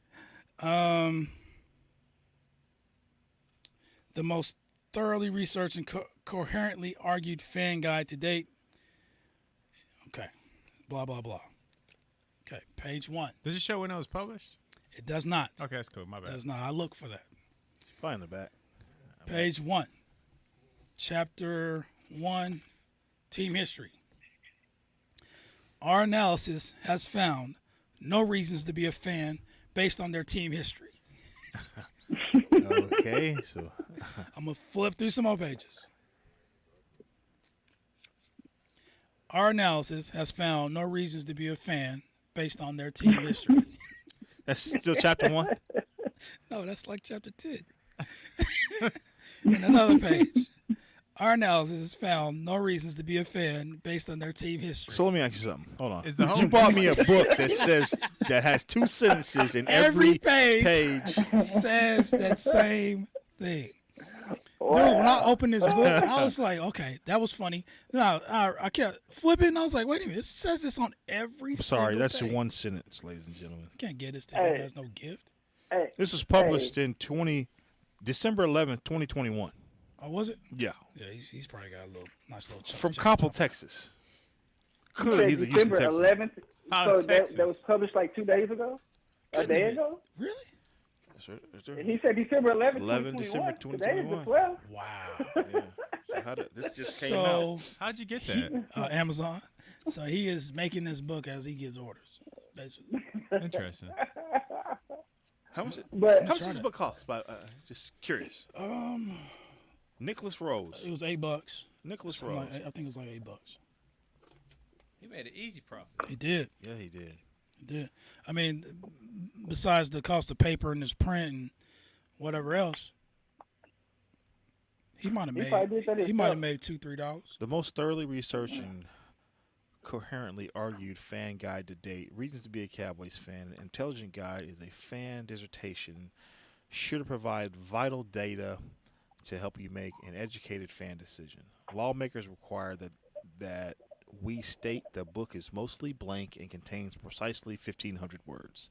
The most thoroughly researched and coherently argued fan guide to date. Okay. Blah blah blah. Okay. Page 1. Does it show when it was published? It does not. Okay, that's cool. My It bad. does not. I look for that. Probably in the back. Page 1, Chapter 1, Team History. Our analysis has found no reasons to be a fan based on their team history. Okay, so I'm going to flip through some more pages. Our analysis has found no reasons to be a fan based on their team history. that's still chapter 1. No, that's like Chapter 10. In another page. Our analysis has found no reasons to be a fan based on their team history. So let me ask you something. Hold on. Is the whole You bought me a book that says that has 2 sentences in every page says that same thing. Dude, when I opened this book, I was like, okay, that was funny. No, I kept flipping, and I was like, wait a minute, it says this on every Sorry, single that's page. one sentence, ladies and gentlemen. You can't get this to him as no gift. Hey, This was published in December 11th, 2021. Oh, was it? Yeah, Yeah, he's probably got a nice little chunk. from chunk Coppell, top. Texas. you Good, said he's a Houston, December Texas. 11th. Out So of Texas. that was published like 2 days ago. A Couldn't day be. ago. Really? He said December 11th, 11 2021. December Today is the 2021. 12th. Wow. Yeah. So how did this just came out? So, How'd you get that? Amazon. So he is making this book as he gets orders, basically. Interesting. How much? But How much does this book cost? Just curious. Nicholas Rose. It was $8. Nicholas Something Rose. like, I think it was like $8. He made an easy profit. He did. Yeah, he did. It did. I mean, besides the cost of paper and his print and whatever else, he might have made $2-3. The most thoroughly researched and coherently argued fan guide to date. Reasons to be a Cowboys fan. An intelligent guide is a fan dissertation sure to provide vital data to help you make an educated fan decision. Lawmakers require that we state the book is mostly blank and contains precisely 1,500 words.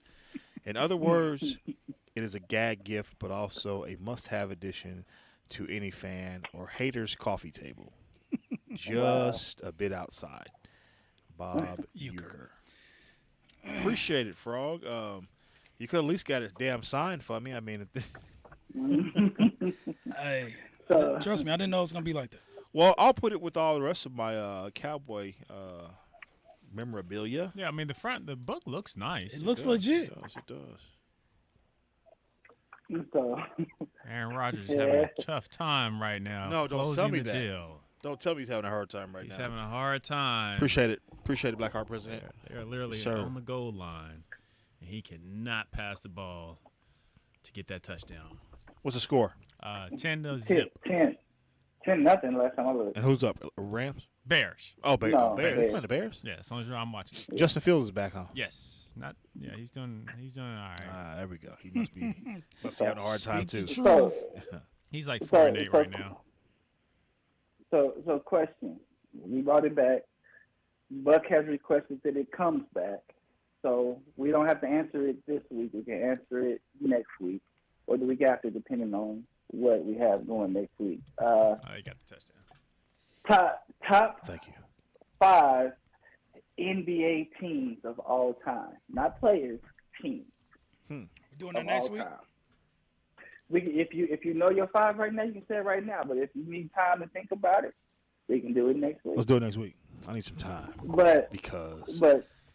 In other words, it is a gag gift, but also a must-have addition to any fan or hater's coffee table. Just a bit outside. Bob Euchre. Appreciate it, Frog. You could at least got a damn sign for me. I mean, Hey, trust me, I didn't know it was gonna be like that. well, I'll put it with all the rest of my Cowboy memorabilia. Yeah, I mean the book looks nice. It looks legit. It does. So, Aaron Rodgers is having a tough time right now. No, don't closing tell me the that. deal. Don't tell me he's having a hard time right He's now. having a hard time. Appreciate it, Black Heart President. They're literally Sir. on the goal line, and he cannot pass the ball to get that touchdown. What's the score? 10-0. 10 nothing last time I looked. And who's up? Rams? Bears. Oh, No, Bears. They Bears. playing the Bears? Yeah, as long as I'm watching. Justin Fields is back on. Yes. Not. Yeah, he's doing all right. There we go. He must be having a hard time too. Speak the truth. He's like 4-8 right now. So question. We brought it back. Buck has requested that it comes back. So we don't have to answer it this week. We can answer it next week or the week after, depending on what we have going next week. He got the touchdown. Top Thank you. 5 NBA teams of all time. Not players, teams. We're doing that Of next all week. time. If you know your 5 right now, you can say it right now. But if you need time to think about it, we can do it next week. Let's do it next week. I need some time But because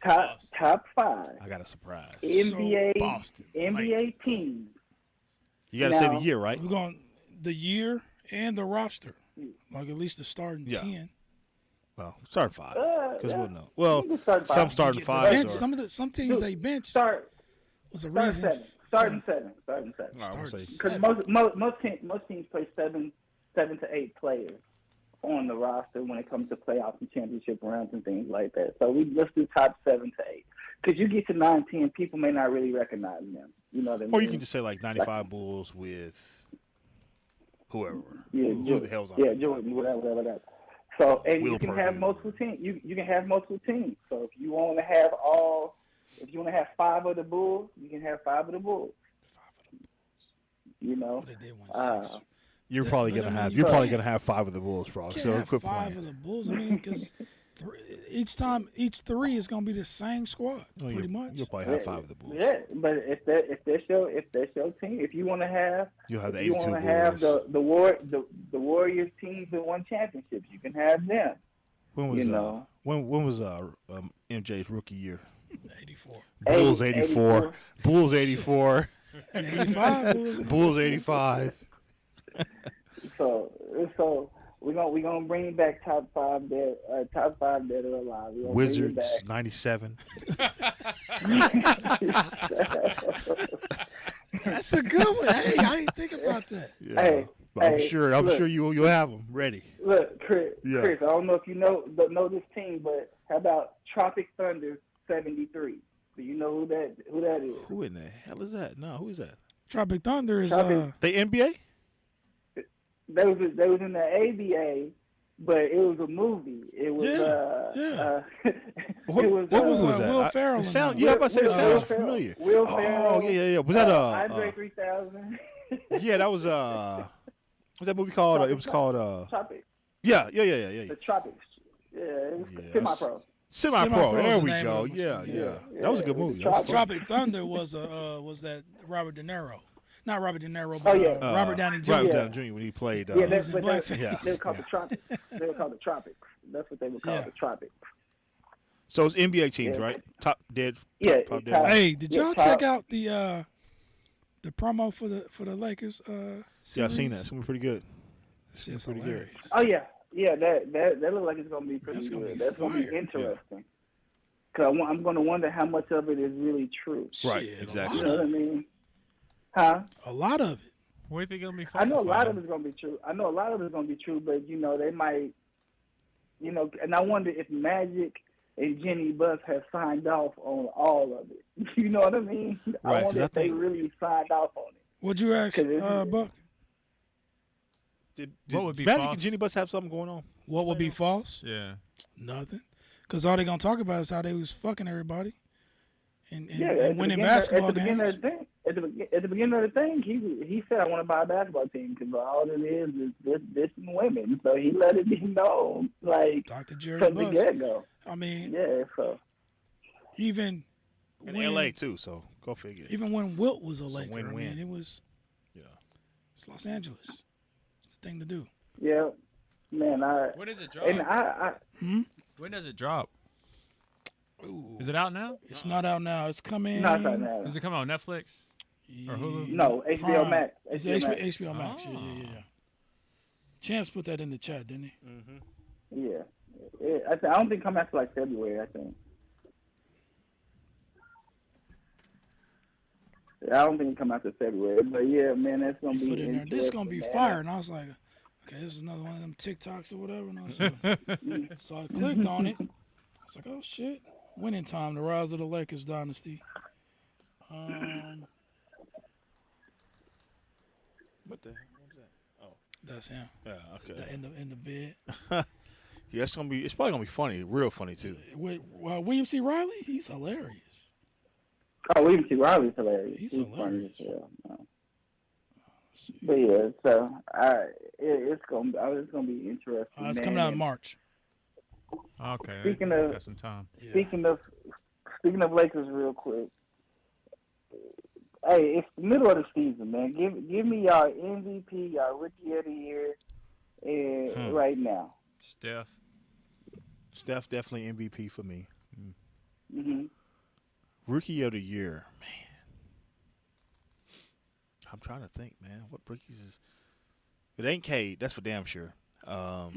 top 5 I got a surprise. Boston, NBA teams. You got to say Now- the year, right? We're going the year and the roster, like at least the starting Yeah. 10. Well, start 5 because yeah. we'll know. Well, You can start some 5. starting The 5s bench, are. some teams they bench Start was a start reason. 7. Starting 7. Starting 7. No, I won't Start say- Because seven. most teams play seven to 8 players on the roster when it comes to playoffs and championship rounds and things like that. So let's do top 7 to 8. Because you get to 9, 10, people may not really recognize them. You know what I mean? Or you can just say like 95 Bulls with whoever. Yeah, Who the hell's on? yeah, 95 Jordan, Bulls? whatever. So and Will you can Purdue. have multiple teams. You can have multiple teams. So if you want to have 5 of the Bulls, you can have 5 of the Bulls. You know. They did win 6. You're probably gonna have 5 of the Bulls, Frog. Can't So have quit 5 playing. of the Bulls. I mean, because each 3 is going to be the same squad, Well, pretty much. You'll probably have 5 of the Bulls. Yeah, but if that's your team, if you want to have, You'll have the if you 82 want to have Bulls. the Warriors teams that won championships, you can have them. When was you know. when was MJ's rookie year? 84. Bulls 84. Bulls 84. 85. Bulls 85. So we're gonna bring back top 5 that are alive. We're gonna Wizards bring it 97. That's a good one. Hey, I didn't think about that. Yeah. Hey, But I'm hey, sure look. you'll have them ready. Look, Chris, Yeah. I don't know if you know this team, but how about Tropic Thunder 73? Do you know who that is? Who in the hell is that? No, who is that? Tropic Thunder is Tropic- The NBA? They was in the ABA, but it was a movie. It was Yeah. What, it was what was uh, that? Will Ferrell It in sound, that. yeah, I'm about to say it Will sounds Ferrell. familiar. Will Ferrell. Oh, yeah. Was that Andre 3000? yeah, that was what's that movie called? It was called Tropic. Yeah. The Tropics. Yeah, it was Yeah. semi-pro. Semi-pro. Semi-Pro is There the we name go. of it. Yeah. Yeah, That was a good it was movie. the That was fun. Tropic Thunder was that Robert De Niro. Not Robert De Niro, Oh, but yeah. Robert Downey Jr. Robert Yeah. Downey Jr. when he played. Yeah, He was that's in what blackface. they were called the Tropics. They were called the Tropics. That's what they were called, Yeah. the Tropics. So it's NBA teams, Yeah. right? Top dead. Yeah, Top it's dead. top. Hey, did Yeah, y'all top. check out the promo for the Lakers? Yeah, I seen that. It's gonna be pretty good. Shit's pretty good. hilarious. Oh yeah, that looks like it's gonna be pretty That's gonna good. be That's gonna be fire. interesting. Because I'm going to wonder how much of it is really true. Right, Shit, exactly. You know what I mean? Huh? A lot of it. Where they gonna be? I know a lot of falsified? it's going to be true. But, they might, and I wonder if Magic and Jenny Buss have signed off on all of it. You know what I mean? Right, I 'cause wonder I if they think- really signed off on it. What'd you ask, 'Cause it's- Buck? Did What would be Magic false? and Jenny Buss have something going on? What would be false? Yeah. Nothing. Because all they gonna talk about is how they was fucking everybody and At the winning beginning- basketball at the beginning games. of the thing, at the beginning of the thing, he said, "I want to buy a basketball team because all it is this and women." So he let it be known, like Dr. Jerry from the Buss. get go. I mean, Yeah, so even In when, L.A. too, so go figure. even when Wilt was a Laker, I win-win. mean, it was Yeah. it's Los Angeles. It's the thing to do. yeah, man, When does it drop? and I When does it drop? Ooh. Is it out now? It's not out now. It's coming. not right now. Does it come on Netflix? Or Hulu? No, HBO Prime. Max. It's HBO Max. HBO Max. Yeah. Chance put that in the chat, didn't he? Yeah, I don't think it come out till like February. I think. Yeah, I don't think it come out till February, but yeah, man, that's gonna be. Put it in there. This is gonna be interesting, fire. man. And I was like, okay, this is another one of them TikToks or whatever. And I was like, so I clicked on it. I was like, oh shit, winning time, the rise of the Lakers dynasty. What the hell was that? Oh, That's him. yeah, okay. In the bed. Yeah, it's probably gonna be funny, real funny too. With William C. Riley, he's hilarious. Oh, William C. Riley's hilarious. He's Funny hilarious. as hell. But yeah, so it's gonna be interesting. It's man. coming out in March. Okay. Speaking of- got some time. Yeah. Speaking of Lakers, real quick. Hey, it's the middle of the season, man. Give me y'all MVP, y'all Rookie of the Year, and right now. Steph. Steph definitely MVP for me. Hmm Rookie of the Year, man. I'm trying to think, man. What rookies is? It ain't Cade. That's for damn sure. Not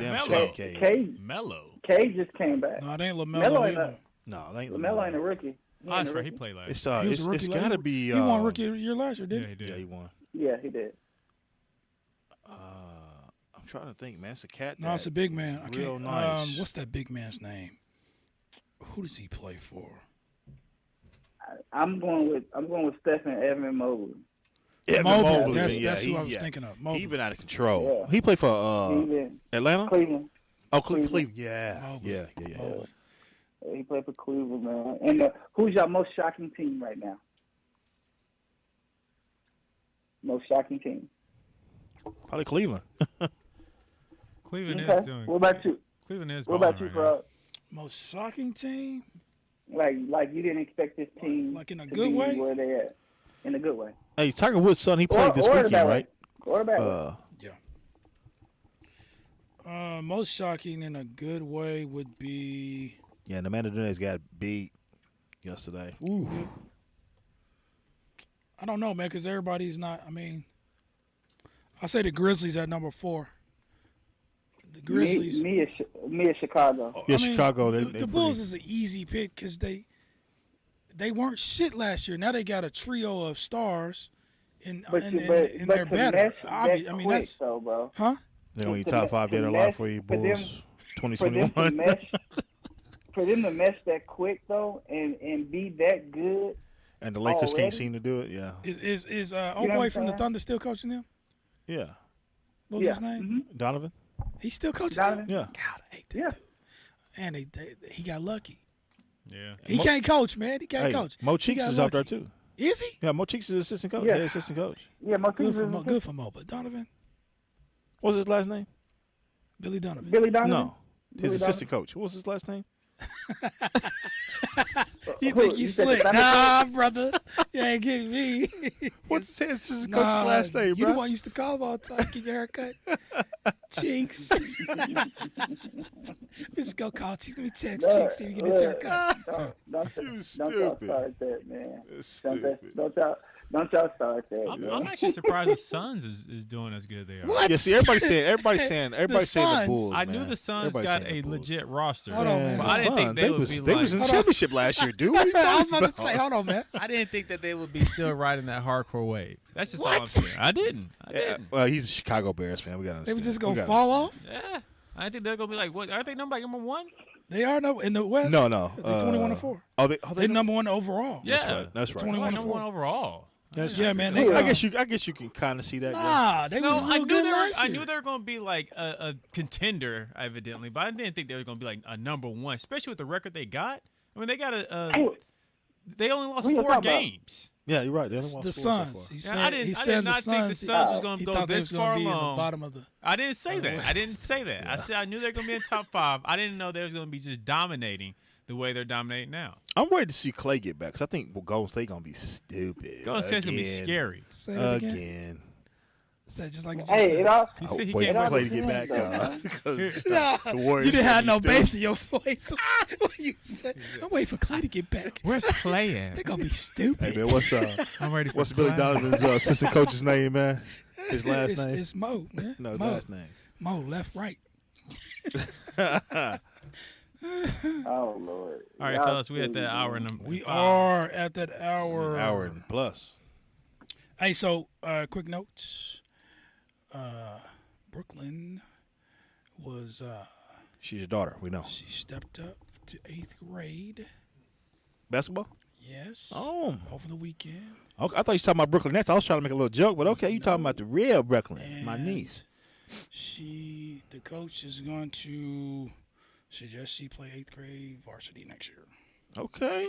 damn Melo. sure Cade. Mello. Cade just came back. No, it ain't LaMelo Melo ain't either. No, it ain't LaMelo ain't a LaMelo. rookie. Oh, that's right. He played last. It's He was a rookie it's last gotta year. be. He won Rookie of the Year last year, Yeah, didn't he did. Yeah, he won. Yeah, he did. I'm trying to think, man. It's a cat. No, it's a big man. I Real can't. nice. What's that big man's name? Who does he play for? I'm going with Stephen Evan Mobley. Evan Mobley. Mobley, That's yeah, who he- I was yeah. thinking of. He Mobley. been out of control. Yeah. He played for He been Atlanta. Cleveland. Oh, Cleveland. Cleveland. Yeah, Mobley. yeah. Mobley. He played for Cleveland, man. And who's your most shocking team right now? Most shocking team. Probably Cleveland. Cleveland is Okay. doing. What about you? Cleveland is. What about balling you, right now. Frog? Most shocking team? Like you didn't expect this team Like in a to good be way? where they at. In a good way. Hey, Tiger Woods' son, he played this or the weekend, bad way. right? Or the bad way. Most shocking in a good way would be. Yeah, the man of the days got beat yesterday. Ooh. I don't know, man, because everybody's not. I mean, I say the Grizzlies at number 4. The Grizzlies. Me at Chicago. Yeah, I mean, Chicago, they the Bulls is an easy pick because they weren't shit last year. Now they got a trio of stars in But they're to better. mesh I that mean, quick, that's though, bro. huh? They're going to be to top me- 5 to dead or alive mesh- for you, for them- Bulls. For them to 2021. mesh, for them to mesh that quick though, and be that good. And the Lakers already? can't seem to do it. Yeah. Is know old what boy I'm from the saying? Thunder still coaching them? Yeah. What was Yeah. his name? Mhm. Donovan? He's still coaching Donovan? them? Yeah. God, I hate that Yeah. dude. And he got lucky. Yeah. He can't coach, man. He can't Hey, coach. Mo He Cheeks got is out there lucky. too. Is he? Yeah, Mo Cheeks is assistant coach. Yeah. Yeah, assistant coach. Yeah, most Good people for Mo. Good for Mo. But Donovan, What's his last name? Billy Donovan. Billy Donovan. No. His Billy assistant coach. What was his last name? You think you slick? Nah, brother. You ain't getting me. What's his coach's last name, You bro? the one used to call him all the time. Get your haircut. Cheeks. Just go call Cheeks. Let me check Cheeks. See if you get his haircut. Don't y'all stupid. start that, man. That's stupid. Don't y'all start that, man. I'm actually surprised the Suns is doing as good as they are. What? Yeah, see, everybody's saying the Suns. Bulls. I knew man. the Suns Everybody's got saying a the Bulls. legit roster. Hold on, man. But I didn't think they would be They like. was in the championship last year, dude. What are you I was talking about to say, hold on, man. I didn't think that they would be still riding that hardcore wave. That's just all I'm What? saying. I didn't. Well, he's a Chicago Bears fan. We got They were just going going to fall off? Yeah. I think they're gonna be like, what? Are they number one? They are in the West. No. They're 21-4. Oh, They're number one overall. Yeah, That's right. 21 number one overall. Yeah, man. I guess you can kind of see that. Nah, they was No, real good last I year. knew they were going to be like a contender, evidently, but I didn't think they were going to be like a number one, especially with the record they got. I mean, they got they only lost Who you 4 talking about? games. Yeah, you're right. They only The won 4 so Suns. far. He Yeah, said, I did not think the Suns was going to he go thought they this was far gonna be in the along. bottom of the. I didn't say that. I didn't say that. I said I knew they were going to be in top 5. I didn't know they was going to be just dominating the way they're dominating now. I'm ready to see Clay get back because I think Golden State gonna be stupid. Golden State's going to be again. scary. Say that again. Again. Say it just like you just Hey, said. it all. He said he Wait can't for all Clay to depends, get back. though, Because Nah, the Warriors you didn't have no gonna be bass in your voice. What you said? I'm waiting for Clay to get back. Where's Clay at? They're gonna be stupid. Hey man, what's I'm ready for what's Billy Clay. Donovan's assistant coach's name, man? His last it's, name? It's Mo, man. No, his Mo. last name. Mo, left, right. Oh Lord. All right, Y'all fellas, we at silly, that hour man. and We are at that hour. Hour and plus. Hey, so quick notes. Brooklyn was She's your daughter. We know. she stepped up to 8th grade. Basketball? Yes. Oh. Over the weekend. Okay, I thought you were talking about Brooklyn Nets. I was trying to make a little joke, but okay, you talking about the real Brooklyn, my And niece. The coach is going to suggest she play 8th grade varsity next year. Okay.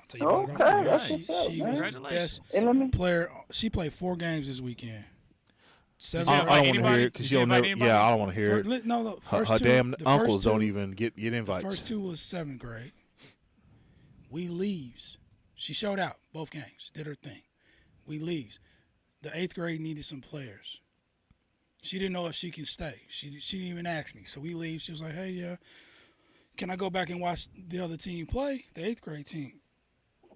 I'll tell you about it Okay, off the that's air. what's up, She man. was the Congratulations. best And let me. player. She played 4 games this weekend. Did 7 you I invite don't want to anybody? hear it Did because you you don't invite never. anybody? Yeah, I don't want to hear it. No, the Her, first her two, damn the uncles first two, don't even get The invites. first 2 was 7th grade. We leaves. She showed out both games. Did her thing. We leaves. The 8th grade needed some players. She didn't know if she can stay. She didn't even ask me. So we leave. She was like, "Hey, can I go back and watch the other team play? The 8th grade team."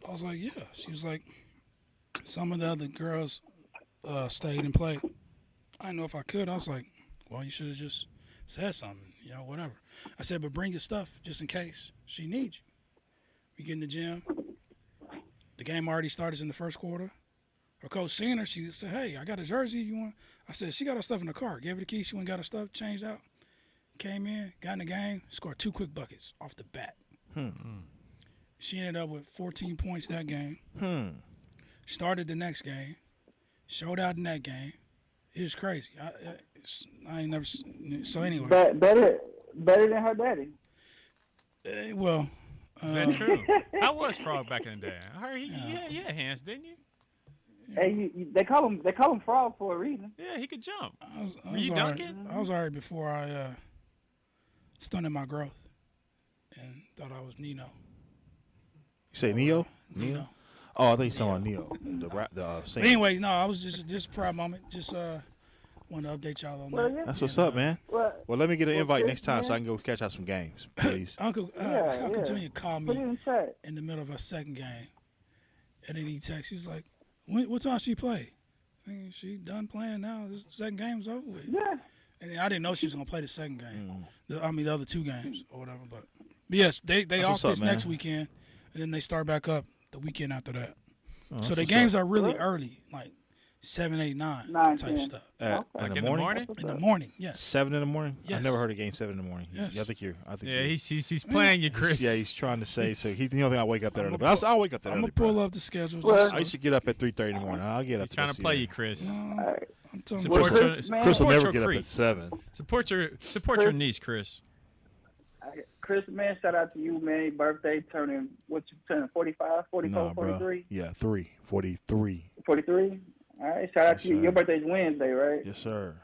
I was like, "Yeah." She was like, "Some of the other girls stayed and played." I didn't know if I could. I was like, "Well, you should have just said something, whatever." I said, "But bring your stuff just in case she needs you." We get in the gym. The game already started in the first quarter. Her coach seen her. She said, "Hey, I got a jersey. You want?" I said, "She got her stuff in the car." Gave her the key. She went and got her stuff, changed out. Came in, got in the game, scored 2 quick buckets off the bat. She ended up with 14 points that game. Started the next game. Showed out in that game. It was crazy. I ain't never. So anyway. Better than her daddy. Well. Is that true? How was Frogg back in the day? I heard he had hands, didn't you? Hey, they call him Frogg for a reason. Yeah, he could jump. I Were you all right. dunking? I was all right before I stunted my growth and thought I was Nino. You say Neo? Nino. Oh, I think you talking about Neo. The But singer. anyway, no, I was just a proud moment. Just want to update y'all on Well, that. yeah. That's what's up, man. Well, Well, let me get an invite Chris, next time so man. I can go catch out some games, please. Uncle Yeah. Junior called put it me in the chat. in the middle of our second game, and then he texted. He was like, "What time she play?" I mean, she done playing now. This second game's over with. Yeah. And I didn't know she was gonna play the second game. The other 2 games or whatever. But yes, they off what's up, this next man. weekend, and then they start back up the weekend after that. Oh, So the that's games what's are really early, like 7, 8, 9 9, type 10. stuff. up. Like In in the the morning? morning? What's In the up? morning, yes. 7 in the morning? Yes. I've never heard a game 7 in the morning. Yes. Yeah, I think you're. Yeah, he's playing you, Chris. Yeah, he's trying to say. So he don't think I wake up that early. But I'll wake up that I'm early. gonna pull bro. up the schedule. Well- I used to get up at 3:30 in the morning. I'll get up. He's trying to play you, Chris. All right. I'm telling Support you. Chris, your, man. Chris will support never your get up at Chris. 7. Support your niece, Chris. Chris, man, shout out to you, man. Birthday turning, what you turning, 45, 44, Nah, bro. 43? Yeah, 43. 43? All right, shout out Yes, to you. sir. Your birthday's Wednesday, right? Yes, sir.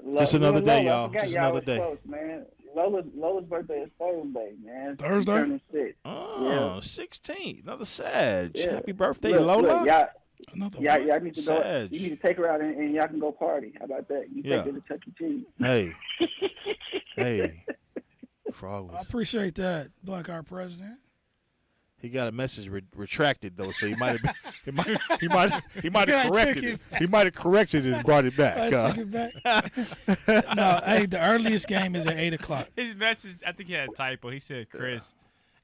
Love, Just another love, day, I y'all. forgot Just y'all another was day. Close, man. Lola's birthday is Thursday, man. Thursday? She's turning 6. Oh, 16. Another Sag. Yeah. Happy birthday, Look, Lola. Another y'all need to go. Sag. You need to take her out and y'all can go party. How about that? You Yeah. take her to Chuck E. Cheese. Hey. Frogg I was, appreciate that, Black Art President. he got a message retracted though, so he might have he might I have corrected took it. He might have corrected it and brought it back. I take it back. No, hey, the earliest game is at 8:00. His message, I think he had a typo. He said Chris,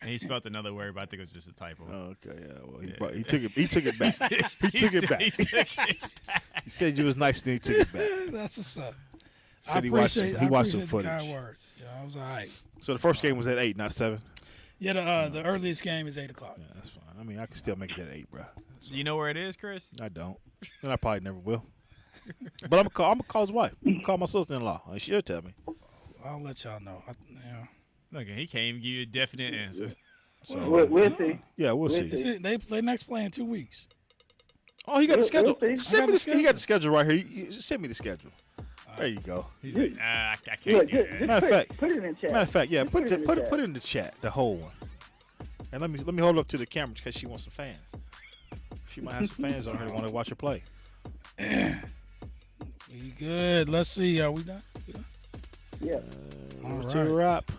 and he spelled another word, but I think it was just a typo. Okay, yeah. Well, Yeah. he took it back. He took it back. He said you was nice, and he took it back. That's what's up. Said he watched some I appreciate the footage. kind words. Yeah, I was all right. So the first game was at 8, not 7. Yeah, the earliest game is 8:00. Yeah, that's fine. I mean, I can still make it at 8, bro. You know where it is, Chris? I don't, and I probably never will. But I'm gonna call his wife. I'm gonna call my sister-in-law, and she'll tell me. I'll let y'all know. Look, he can't even give you a definite answer. So We'll see. yeah, we'll see. That's it. They play next play in 2 weeks. Oh, he got the schedule. We'll see. Send me I got the he got the schedule right here. Send me the schedule. There you go. He's like, I can't Look, do that. Matter of fact, put it in chat. Matter of fact, yeah, Just put it in the chat. it in the chat, the whole one. And let me hold it up to the camera because she wants some fans. She might have some fans on her that want to watch her play. We good. Let's see. Are we done? Yeah. All To right. wrap.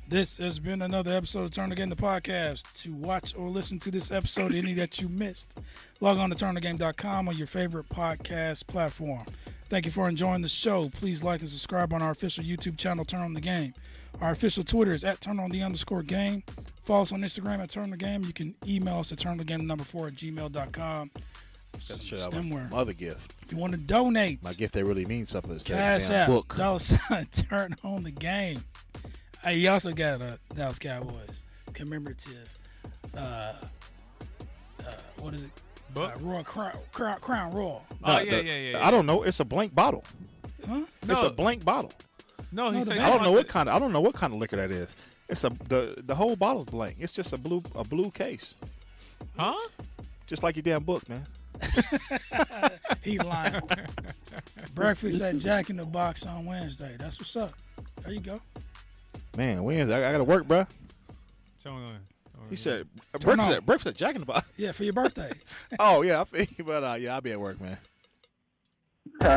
This has been another episode of Turn the Game, the podcast. To watch or listen to this episode, any that you missed, log on to turnthegame.com on your favorite podcast platform. Thank you for enjoying the show. Please like and subscribe on our official YouTube channel, Turn on the Game. Our official Twitter is at @turnon_the_game. Follow us on Instagram at Turn the Game. You can email us at turnthegame4@gmail.com. Gotta show you Somewhere. my other gift. If you want to donate, My gift that really means something. It's that Cash damn App, book. $ Turn on the Game. Hey, you also got a Dallas Cowboys commemorative. What is it? Book? Royal Crown Royal. Oh, Nah, yeah. I don't know. It's a blank bottle. Huh? It's No. a blank bottle. No, he No, said the I don't know what kind. I don't know what kind of liquor that is. It's the whole bottle's blank. It's just a blue case, Huh? just like your damn book, man. He lying. Breakfast at Jack in the Box on Wednesday. That's what's up. There you go. Man, Wednesday I gotta work, bro. Someone He said Turn on. breakfast at Jack in the Box. Yeah, for your birthday. Oh yeah, I feel you, but yeah, I'll be at work, man. Turn